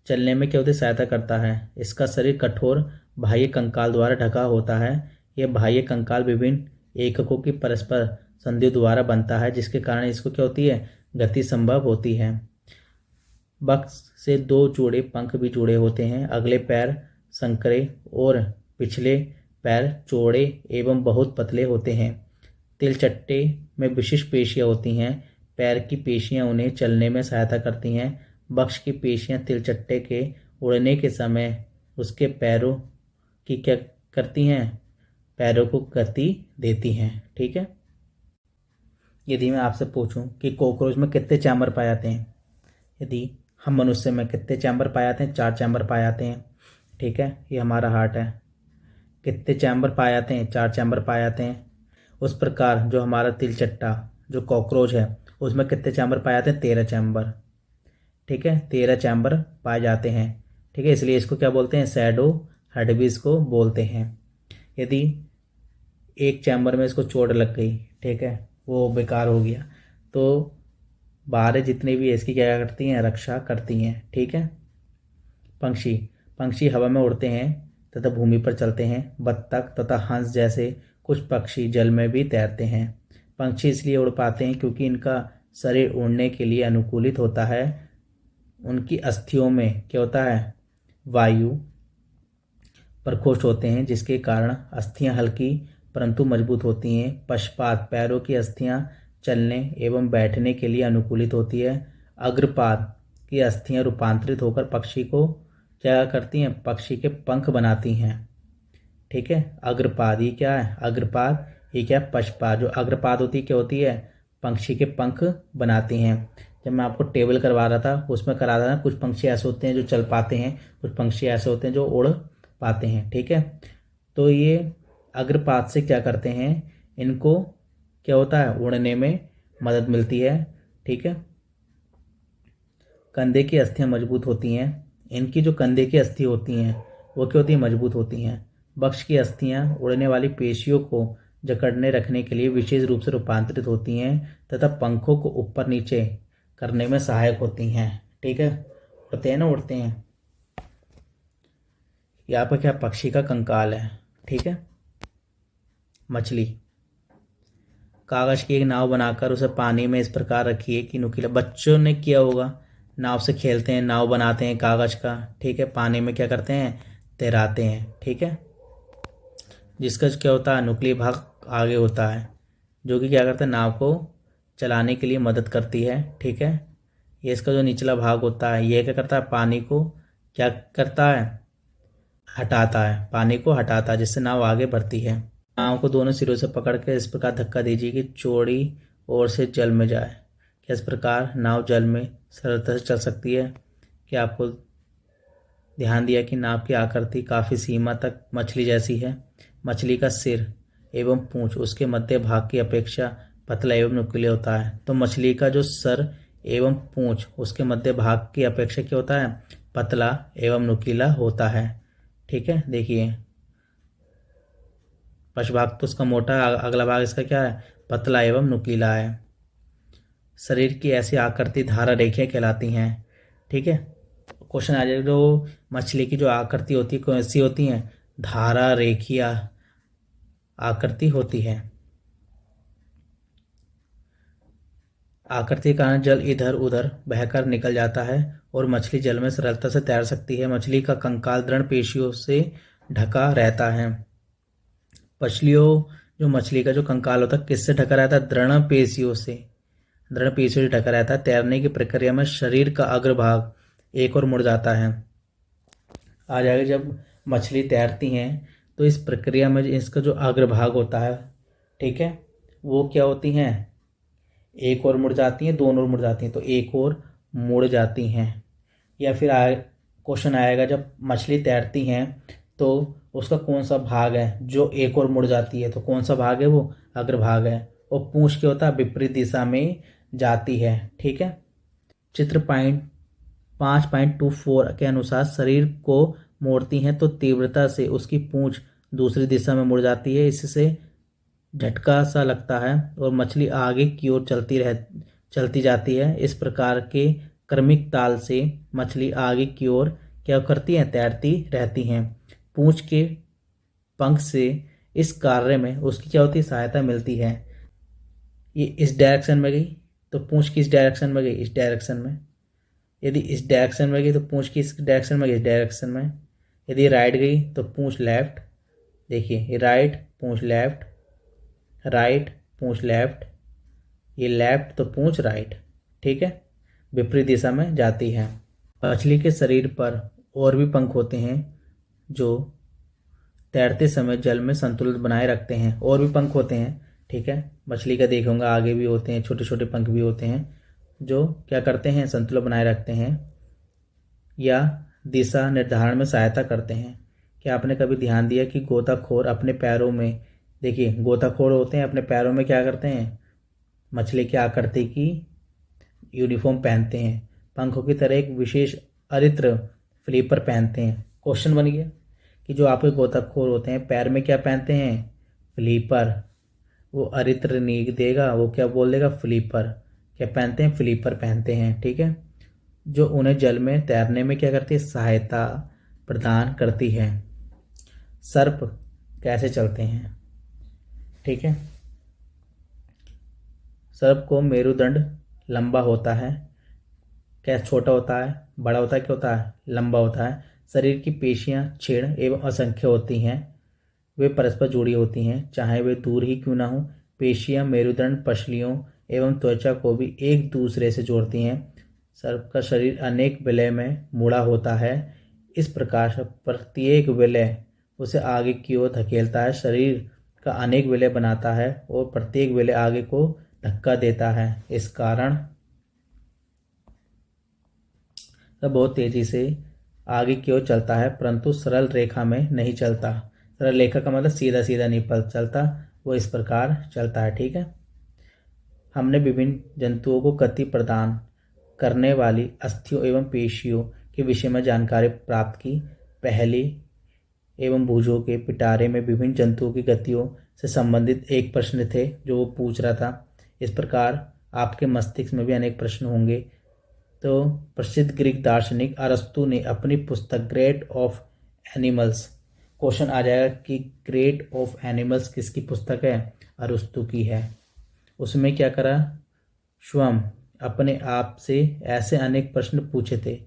चलने में क्या होती है, सहायता करता है। इसका शरीर कठोर बाह्य कंकाल द्वारा ढका होता है। यह बाह्य कंकाल विभिन्न एककों की परस्पर संधियों द्वारा बनता है, जिसके कारण इसको क्या होती है, गति संभव होती है। बक्स से 2 जोड़े पंख भी जुड़े होते हैं। अगले पैर संकरे और पिछले पैर चौड़े एवं बहुत पतले होते हैं। तिलचट्टे में विशिष्ट पेशियां होती हैं। पैर की पेशियां उन्हें चलने में सहायता करती हैं। बक्ष की पेशियां तिलचट्टे के उड़ने के समय उसके पैरों की क्या करती हैं, पैरों को गति देती हैं। ठीक है, यदि मैं आपसे पूछूं कि कॉकरोच में कितने चैम्बर पाए जाते हैं, यदि हम मनुष्य में कितने चैम्बर पाए जाते हैं, 4 चैम्बर पाए जाते हैं। ठीक है, ये हमारा हार्ट है। कितने चैम्बर पाए जाते हैं, 4 चैम्बर पाए जाते हैं। उस प्रकार जो हमारा तिलचट्टा जो कॉकरोच है उसमें कितने चैम्बर पाए जाते हैं, 13 चैम्बर। ठीक है, 13 चैम्बर पाए जाते हैं। ठीक है, इसलिए इसको क्या बोलते हैं, शैडो हेडबीज को बोलते हैं। यदि एक चैम्बर में इसको चोट लग गई, ठीक है, वो बेकार हो गया, तो बाहर जितनी भी इसकी क्या करती हैं, रक्षा करती हैं। ठीक है, पंक्षी पंक्षी हवा में उड़ते हैं तथा भूमि पर चलते हैं। बत्तख तथा हंस जैसे कुछ पक्षी जल में भी तैरते हैं। पंक्षी इसलिए उड़ पाते हैं क्योंकि इनका शरीर उड़ने के लिए अनुकूलित होता है। उनकी अस्थियों में क्या होता है, वायु प्रकोष्ठ होते हैं, जिसके कारण अस्थियां हल्की परंतु मजबूत होती हैं। पश्चात पैरों की अस्थियां चलने एवं बैठने के लिए अनुकूलित होती है। अग्रपाद की अस्थियां रूपांतरित होकर पक्षी को क्या करती हैं, पक्षी के पंख बनाती हैं। ठीक है, अग्रपाद ये क्या है, अग्रपाद ये क्या है, पश्चपाद। जो अग्रपाद होती है क्या होती है, पंक्षी के पंख बनाती हैं। जब मैं आपको टेबल करवा रहा था उसमें करा रहा था, कुछ पंक्षी ऐसे होते हैं जो चल पाते हैं, कुछ पंक्षी ऐसे होते हैं जो उड़ पाते हैं। ठीक है, तो ये अग्रपाद से क्या करते हैं, इनको क्या होता है, उड़ने में मदद मिलती है। ठीक है, कंधे की अस्थियां मजबूत होती हैं। इनकी जो कंधे की अस्थि होती हैं वो क्या होती है, मजबूत होती हैं। बक्ष की अस्थियां उड़ने वाली पेशियों को जकड़ने रखने के लिए विशेष रूप से रूपांतरित होती हैं तथा पंखों को ऊपर नीचे करने में सहायक होती हैं। ठीक है, उड़ते हैं ना, उड़ते हैं। यहाँ पर क्या, पक्षी का कंकाल है। ठीक है, मछली कागज की एक नाव बनाकर उसे पानी में इस प्रकार रखिए कि नुकीला, बच्चों ने किया होगा, नाव से खेलते हैं, नाव बनाते हैं कागज का। ठीक है, पानी में क्या करते हैं, तैराते हैं। ठीक है, जिसका क्या होता है, नुकीला भाग आगे होता है, जो कि क्या करता है, नाव को चलाने के लिए मदद करती है। ठीक है, ये इसका जो निचला भाग होता है ये क्या करता है, पानी को क्या करता है, हटाता है, पानी को हटाता है, जिससे नाव आगे बढ़ती है। नाव को दोनों सिरों से पकड़ के इस प्रकार धक्का दीजिए कि चौड़ी ओर से जल में जाए। क्या इस प्रकार नाव जल में सरलता से चल सकती है। क्या आपको ध्यान दिया कि नाव की आकृति काफ़ी सीमा तक मछली जैसी है। मछली का सिर एवं पूंछ उसके मध्य भाग की अपेक्षा पतला एवं नुकीला होता है। तो मछली का जो सर एवं पूंछ उसके मध्य भाग की अपेक्षा क्या होता है, पतला एवं नुकीला होता है। ठीक है, देखिए पश्च भाग तो उसका मोटा है, अगला भाग इसका क्या है, पतला एवं नुकीला है। शरीर की ऐसी आकृति धारा रेखियाँ कहलाती हैं। ठीक है, क्वेश्चन आ जाएगा जो मछली की जो आकृति होती है कौन सी होती है, धारा रेखीय आकृति होती है। आकृति के कारण जल इधर उधर बहकर निकल जाता है और मछली जल में सरलता से तैर सकती है। मछली का कंकाल दृढ़ पेशियों से ढका रहता है। पछलियों जो मछली का जो कंकाल होता है किससे ढका रहता है? दृढ़ पेशियों से। दृढ़ पेशियों से ढका रहता है। तैरने की प्रक्रिया में शरीर का अग्रभाग एक और मुड़ जाता है। आ जाएगा जब मछली तैरती हैं तो इस प्रक्रिया में इसका जो अग्रभाग होता है, ठीक है, वो क्या होती हैं? एक और मुड़ जाती हैं, दोनों ओर मुड़ जाती हैं, तो एक और मुड़ जाती हैं। या फिर क्वेश्चन आएगा जब मछली तैरती हैं तो उसका कौन सा भाग है जो एक और मुड़ जाती है? तो कौन सा भाग है? वो अग्रभाग है। और पूंछ क्या होता है? विपरीत दिशा में जाती है। ठीक है। चित्र पॉइंट 5.24 के अनुसार शरीर को मोड़ती हैं तो तीव्रता से उसकी पूंछ दूसरी दिशा में मुड़ जाती है। इससे झटका सा लगता है और मछली आगे की ओर चलती जाती है। इस प्रकार के क्रमिक ताल से मछली आगे की ओर क्या करती हैं? तैरती रहती हैं। पूंछ के पंख से इस कार्य में उसकी क्या होती है? सहायता मिलती है। ये इस डायरेक्शन में गई तो पूंछ किस डायरेक्शन में गई? इस डायरेक्शन में। यदि इस डायरेक्शन में गई तो पूंछ किस डायरेक्शन में गई? इस डायरेक्शन में। यदि राइट गई तो पूंछ लेफ्ट। देखिए ये राइट, पूंछ लेफ्ट, राइट, पूंछ लेफ्ट, ये लेफ्ट तो पूंछ राइट। ठीक है, विपरीत दिशा में जाती है। मछली के शरीर पर और भी पंख होते हैं जो तैरते समय जल में संतुलन बनाए रखते हैं। और भी पंख होते हैं, ठीक है, मछली का देखूंगा आगे भी होते हैं, छोटे छोटे पंख भी होते हैं जो क्या करते हैं? संतुलन बनाए रखते हैं या दिशा निर्धारण में सहायता करते हैं। क्या आपने कभी ध्यान दिया कि गोताखोर अपने पैरों में, देखिए गोताखोर होते हैं अपने पैरों में क्या करते हैं? मछली की आकृति की यूनिफॉर्म पहनते हैं, पंखों की तरह एक विशेष अरित्र फ्लीपर पहनते हैं। क्वेश्चन बन गया कि जो आपके गोताखोर होते हैं पैर में क्या पहनते हैं? फ्लीपर। वो अरित्र नहीं देगा, वो क्या बोल देगा? फ्लीपर। क्या पहनते हैं? फ्लीपर पहनते हैं। ठीक है, जो उन्हें जल में तैरने में क्या करती है? सहायता प्रदान करती है। सर्प कैसे चलते हैं? ठीक है, सर्प को मेरुदंड लंबा होता है। क्या छोटा होता है? बड़ा होता है? क्या होता है? लंबा होता है। शरीर की पेशियां क्षीण एवं असंख्य होती हैं। वे परस्पर जुड़ी होती हैं, चाहे वे दूर ही क्यों ना हो। पेशियां मेरुदंड, पसलियों एवं त्वचा को भी एक दूसरे से जोड़ती हैं। सर्प का शरीर अनेक विलय में मुड़ा होता है। इस प्रकार से प्रत्येक विलय उसे आगे की ओर धकेलता है। शरीर का अनेक विलय बनाता है और प्रत्येक विलय आगे को धक्का देता है। इस कारण बहुत तेजी से आगे की ओर चलता है, परंतु सरल रेखा में नहीं चलता। सरल रेखा का मतलब सीधा सीधा नहीं चलता, वो इस प्रकार चलता है। ठीक है, हमने विभिन्न जंतुओं को गति प्रदान करने वाली अस्थियों एवं पेशियों के विषय में जानकारी प्राप्त की। पहली एवं भुजों के पिटारे में विभिन्न जंतुओं की गतियों से संबंधित एक प्रश्न थे जो वो पूछ रहा था। इस प्रकार आपके मस्तिष्क में भी अनेक प्रश्न होंगे। तो प्रसिद्ध ग्रीक दार्शनिक अरस्तु ने अपनी पुस्तक ग्रेट ऑफ एनिमल्स, क्वेश्चन आ जाएगा कि ग्रेट ऑफ एनिमल्स किसकी पुस्तक है? अरस्तु की है। उसमें क्या करा? स्वयं अपने आप से ऐसे अनेक प्रश्न पूछे थे।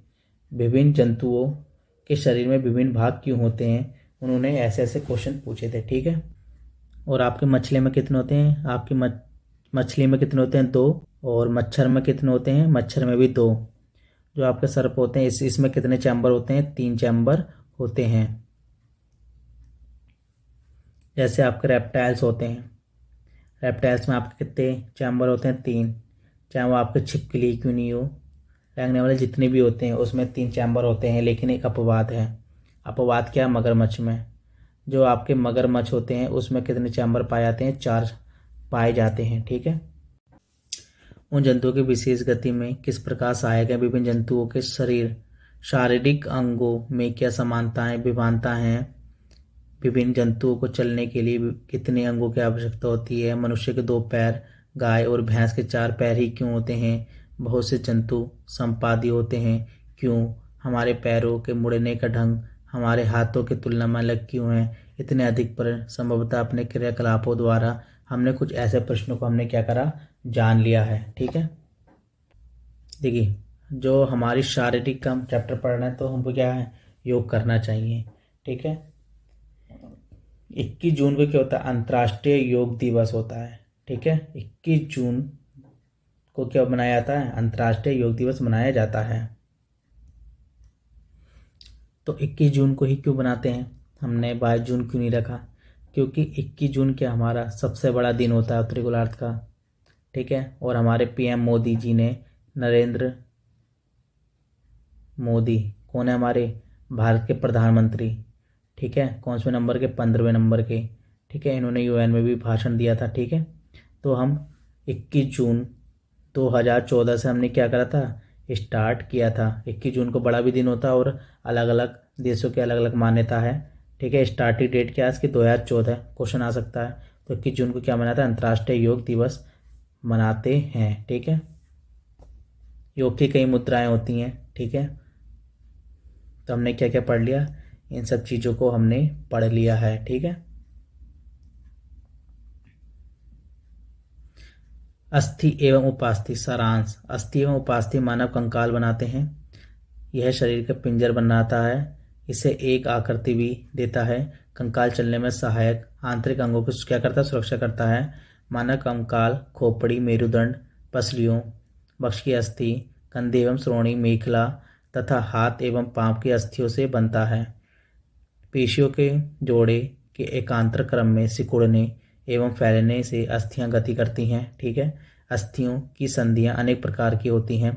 विभिन्न जंतुओं के शरीर में विभिन्न भाग क्यों होते हैं, उन्होंने ऐसे ऐसे क्वेश्चन पूछे थे। ठीक है, और आपके मछली में कितने होते हैं? आपकी मछली में कितने होते हैं? 2। और मच्छर में कितने होते हैं? मच्छर में भी 2। जो आपके सर्प होते हैं इसमें कितने चैम्बर होते हैं? 3 चैम्बर होते हैं। जैसे आपके रेप्टाइल्स होते हैं, रेप्टाइल्स में आपके कितने चैम्बर होते हैं? 3। चाहे वो आपके छिपकली क्यों नहीं हो, रेंगने वाले जितने भी होते हैं उसमें 3 चैम्बर होते हैं। लेकिन एक अपवाद है। अपवाद क्या? मगरमच्छ में। जो आपके मगरमच्छ होते हैं उसमें कितने चैम्बर पाए जाते हैं? 4 पाए जाते हैं। ठीक है, उन जंतुओं की विशेष गति में किस प्रकार सहायक है? विभिन्न जंतुओं के शारीरिक अंगों में क्या समानताएं विभागता हैं? विभिन्न जंतुओं को चलने के लिए कितने अंगों की आवश्यकता होती है? मनुष्य के 2 पैर, गाय और भैंस के 4 पैर ही क्यों होते हैं? बहुत से जंतु संपादी होते हैं, क्यों? हमारे पैरों के मुड़ने का ढंग हमारे हाथों की तुलना में अलग क्यों है? इतने अधिक पर संभवतः अपने क्रियाकलापों द्वारा हमने कुछ ऐसे प्रश्नों को हमने क्या करा? जान लिया है। ठीक है, देखिए जो हमारी शारीरिक का हम चैप्टर पढ़ रहे हैं तो हमको क्या है? योग करना चाहिए। ठीक है, 21 जून को क्या होता है, अंतर्राष्ट्रीय योग दिवस होता है। ठीक है, 21 जून को क्या मनाया जाता है, अंतर्राष्ट्रीय योग दिवस मनाया जाता है। तो 21 जून को ही क्यों बनाते हैं, हमने 22 जून क्यों नहीं रखा, क्योंकि 21 जून क्या हमारा सबसे बड़ा दिन होता है उत्तरी गोलार्ध का। ठीक है, और हमारे पीएम मोदी जी ने, नरेंद्र मोदी, कौन है हमारे भारत के प्रधानमंत्री। ठीक है, कौन से नंबर के, 15वें नंबर के। ठीक है, इन्होंने यूएन में भी भाषण दिया था। ठीक है, तो हम 21 जून 2014 से हमने क्या करा था, स्टार्ट किया था। 21 जून को बड़ा भी दिन होता है और अलग अलग देशों की अलग अलग मान्यता है। ठीक है, स्टार्टिंग डेट क्या है इसकी, 2014, क्वेश्चन आ सकता है। तो 21 जून को क्या मनाता है, अंतर्राष्ट्रीय योग दिवस मनाते हैं। ठीक है, योग की कई मुद्राएं होती हैं। ठीक है, तो हमने क्या क्या पढ़ लिया, इन सब चीज़ों को हमने पढ़ लिया है। ठीक है, अस्थि एवं उपास्थि सारांश। अस्थि एवं उपास्थि मानव कंकाल बनाते हैं। यह शरीर का पिंजर बनाता है, इसे एक आकृति भी देता है। कंकाल चलने में सहायक, आंतरिक अंगों की क्या करता है, सुरक्षा करता है। मानव कंकाल खोपड़ी, मेरुदंड, पसलियों, वक्ष की अस्थि, कंधे एवं श्रोणी, मेखला तथा हाथ एवं पांव की अस्थियों से बनता है। पेशियों के जोड़े के एकांतर क्रम में सिकुड़ने एवं फैलने से अस्थियां गति करती हैं। ठीक है, अस्थियों की संधियां अनेक प्रकार की होती हैं।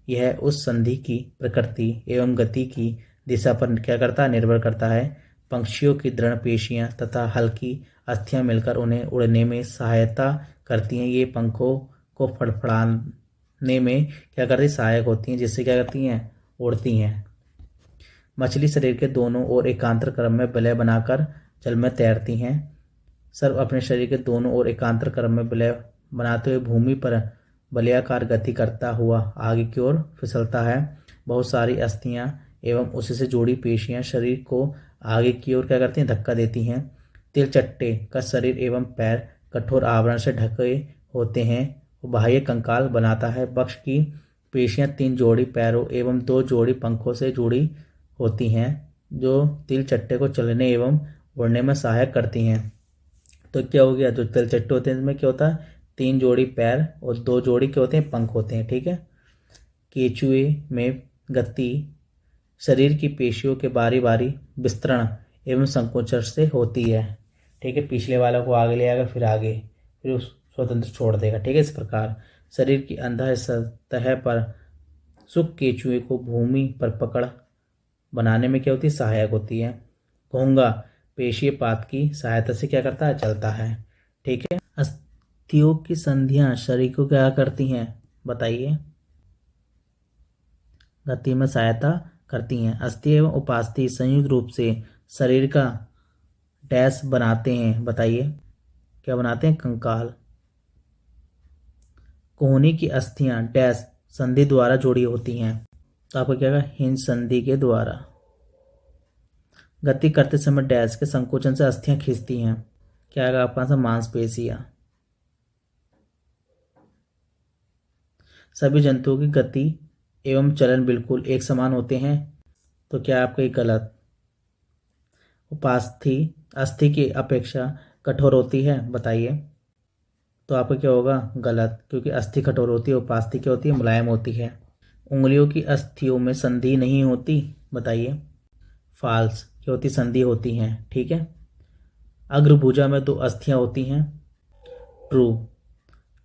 यह उस संधि की प्रकृति एवं गति की दिशा पर क्या करता है, निर्भर करता है। पंक्षियों की दृढ़ पेशियां तथा हल्की अस्थियां मिलकर उन्हें उड़ने में सहायता करती हैं। ये पंखों को फड़फड़ाने में क्या करती, सहायक होती हैं, जिससे क्या करती हैं, उड़ती हैं। मछली शरीर के दोनों ओर एकांतर क्रम में विलय बनाकर जल में तैरती हैं। सर्प अपने शरीर के दोनों ओर एकांतर क्रम में विलय बनाते हुए भूमि पर वलयाकार गति करता हुआ आगे की ओर फिसलता है। बहुत सारी अस्थियां एवं उसी से जुड़ी पेशियां शरीर को आगे की ओर क्या करती हैं, धक्का देती हैं। तिलचट्टे का शरीर एवं पैर कठोर आवरण से ढके होते हैं। बाह्य कंकाल बनाता है। वक्ष की पेशियां 3 जोड़ी पैरों एवं 2 जोड़ी पंखों से जुड़ी होती हैं, जो तिलचट्टे को चलने एवं उड़ने में सहायक करती हैं। तो क्या हो गया, जो तिलचट्टे होते हैं इसमें क्या होता है, 3 जोड़ी पैर और 2 जोड़ी क्या होते हैं, पंख होते हैं। ठीक है, केचुए में गति शरीर की पेशियों के बारी बारी विस्तरण एवं संकोचन से होती है। ठीक है, पिछले वाला को आगे ले आएगा, फिर आगे, फिर उस स्वतंत्र छोड़ देगा। ठीक है, इस प्रकार शरीर की अंधा सतह पर सुख केचुए को भूमि पर पकड़ बनाने में क्या होती है, सहायक होती है। घोंगा पेशीय पात की सहायता से क्या करता है, चलता है। ठीक है, अस्थियों की संधियां शरीर को क्या करती हैं, बताइए, गति में सहायता करती हैं। अस्थि एवं उपास्थि संयुक्त रूप से शरीर का डैश बनाते हैं, बताइए, क्या बनाते हैं, कंकाल। कोहनी की अस्थियां डैश संधि द्वारा जुड़ी होती हैं, तो आपको क्या कहा, हिंज संधि के द्वारा। गति करते समय डैश के संकोचन से अस्थियां खींचती हैं, क्या आएगा आपका आंसर, मांसपेशियां। सभी जंतुओं की गति एवं चलन बिल्कुल एक समान होते हैं, तो क्या आपका ये गलत। उपास्थि अस्थि की अपेक्षा कठोर होती है, बताइए, तो आपका क्या होगा, गलत, क्योंकि अस्थि कठोर होती है, उपास्थि क्या होती है, मुलायम होती है। उंगलियों की अस्थियों में संधि नहीं होती, बताइए, फाल्स, क्या होती, संधि होती हैं। ठीक है, अग्रभुजा में 2 अस्थियां होती हैं, ट्रू।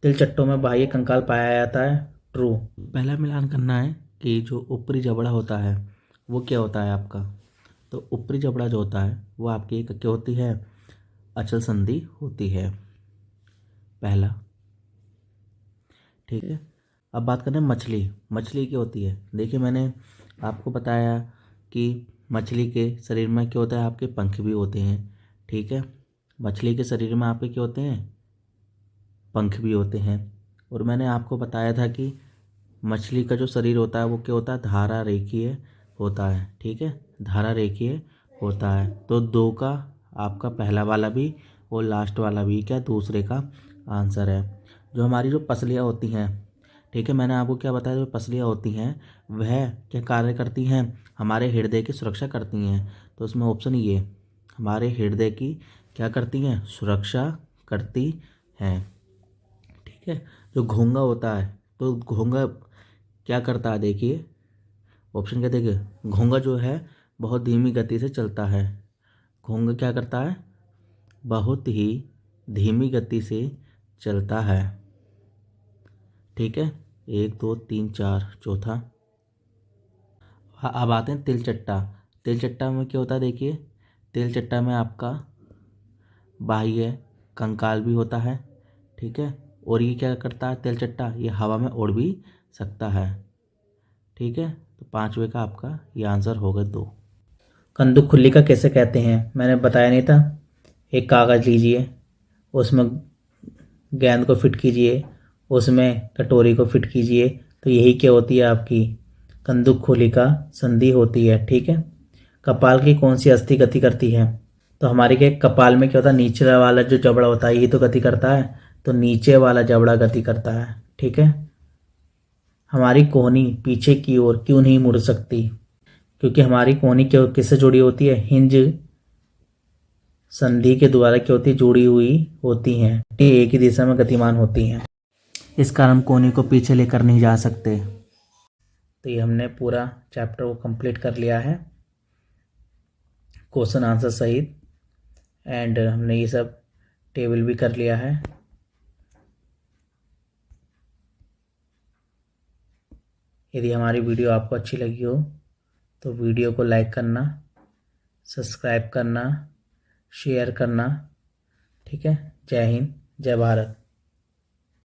तिलचट्टों में बाह्य कंकाल पाया जाता है, ट्रू। पहला मिलान करना है कि जो ऊपरी जबड़ा होता है वो क्या होता है आपका, तो ऊपरी जबड़ा जो होता है वो आपकी एक क्या होती है, अचल संधि होती है, पहला। ठीक है, अब बात करें मछली। मछली क्या होती है, देखिए मैंने आपको बताया कि मछली के शरीर में क्या होता है, आपके पंख भी होते हैं। ठीक है, मछली के शरीर में आपके क्या होते हैं, पंख भी होते हैं। और मैंने आपको बताया था कि मछली का जो शरीर होता है वो क्या होता है, धारा रेखीय होता है। ठीक है, धारा रेखीय होता है। तो 2 का आपका पहला वाला भी और लास्ट वाला भी क्या दूसरे का आंसर है। जो हमारी जो पसलियाँ होती हैं, ठीक है, मैंने आपको क्या बताया, जो पसलियाँ होती हैं वह क्या कार्य करती हैं, हमारे हृदय की सुरक्षा करती हैं। तो उसमें ऑप्शन ये हमारे हृदय की क्या करती हैं, सुरक्षा करती हैं। ठीक है, जो घोंघा होता है तो घोंघा क्या करता है, देखिए ऑप्शन क्या देखिए, घोंघा जो है बहुत धीमी गति से चलता है। घोंघा क्या करता है, बहुत ही धीमी गति से चलता है। ठीक है, 1 2 3 4 चौथा। अब आते हैं तिलचट्टा। तिलचट्टा में क्या होता है, देखिए तिलचट्टा में आपका बाह्य कंकाल भी होता है। ठीक है, और ये क्या करता है तिलचट्टा, ये हवा में उड़ भी सकता है। ठीक है, तो 5वें का आपका ये आंसर होगा 2। कंदुक खुली का कैसे कहते हैं, मैंने बताया नहीं था। एक कागज़ लीजिए, उसमें गेंद को फिट कीजिए, उसमें कटोरी को फिट कीजिए, तो यही क्या होती है, आपकी कंदुक खोली का संधि होती है। ठीक है, कपाल की कौन सी अस्थि गति करती है, तो हमारे के कपाल में क्या होता है, नीचे वाला जो जबड़ा होता है यही तो गति करता है, तो नीचे वाला जबड़ा गति करता है। ठीक है, हमारी कोहनी पीछे की ओर क्यों नहीं मुड़ सकती, क्योंकि हमारी कोहनी क्यों किससे जुड़ी होती है, हिंज संधि के द्वारा क्या होती है, जुड़ी हुई होती हैं। ये एक ही दिशा में गतिमान होती हैं, इस कारण हम कोहनी को पीछे लेकर नहीं जा सकते। तो ये हमने पूरा चैप्टर को कंप्लीट कर लिया है, क्वेश्चन आंसर सहित, एंड हमने ये सब टेबल भी कर लिया है। यदि हमारी वीडियो आपको अच्छी लगी हो तो वीडियो को लाइक करना, सब्सक्राइब करना, शेयर करना। ठीक है, जय हिंद, जय भारत।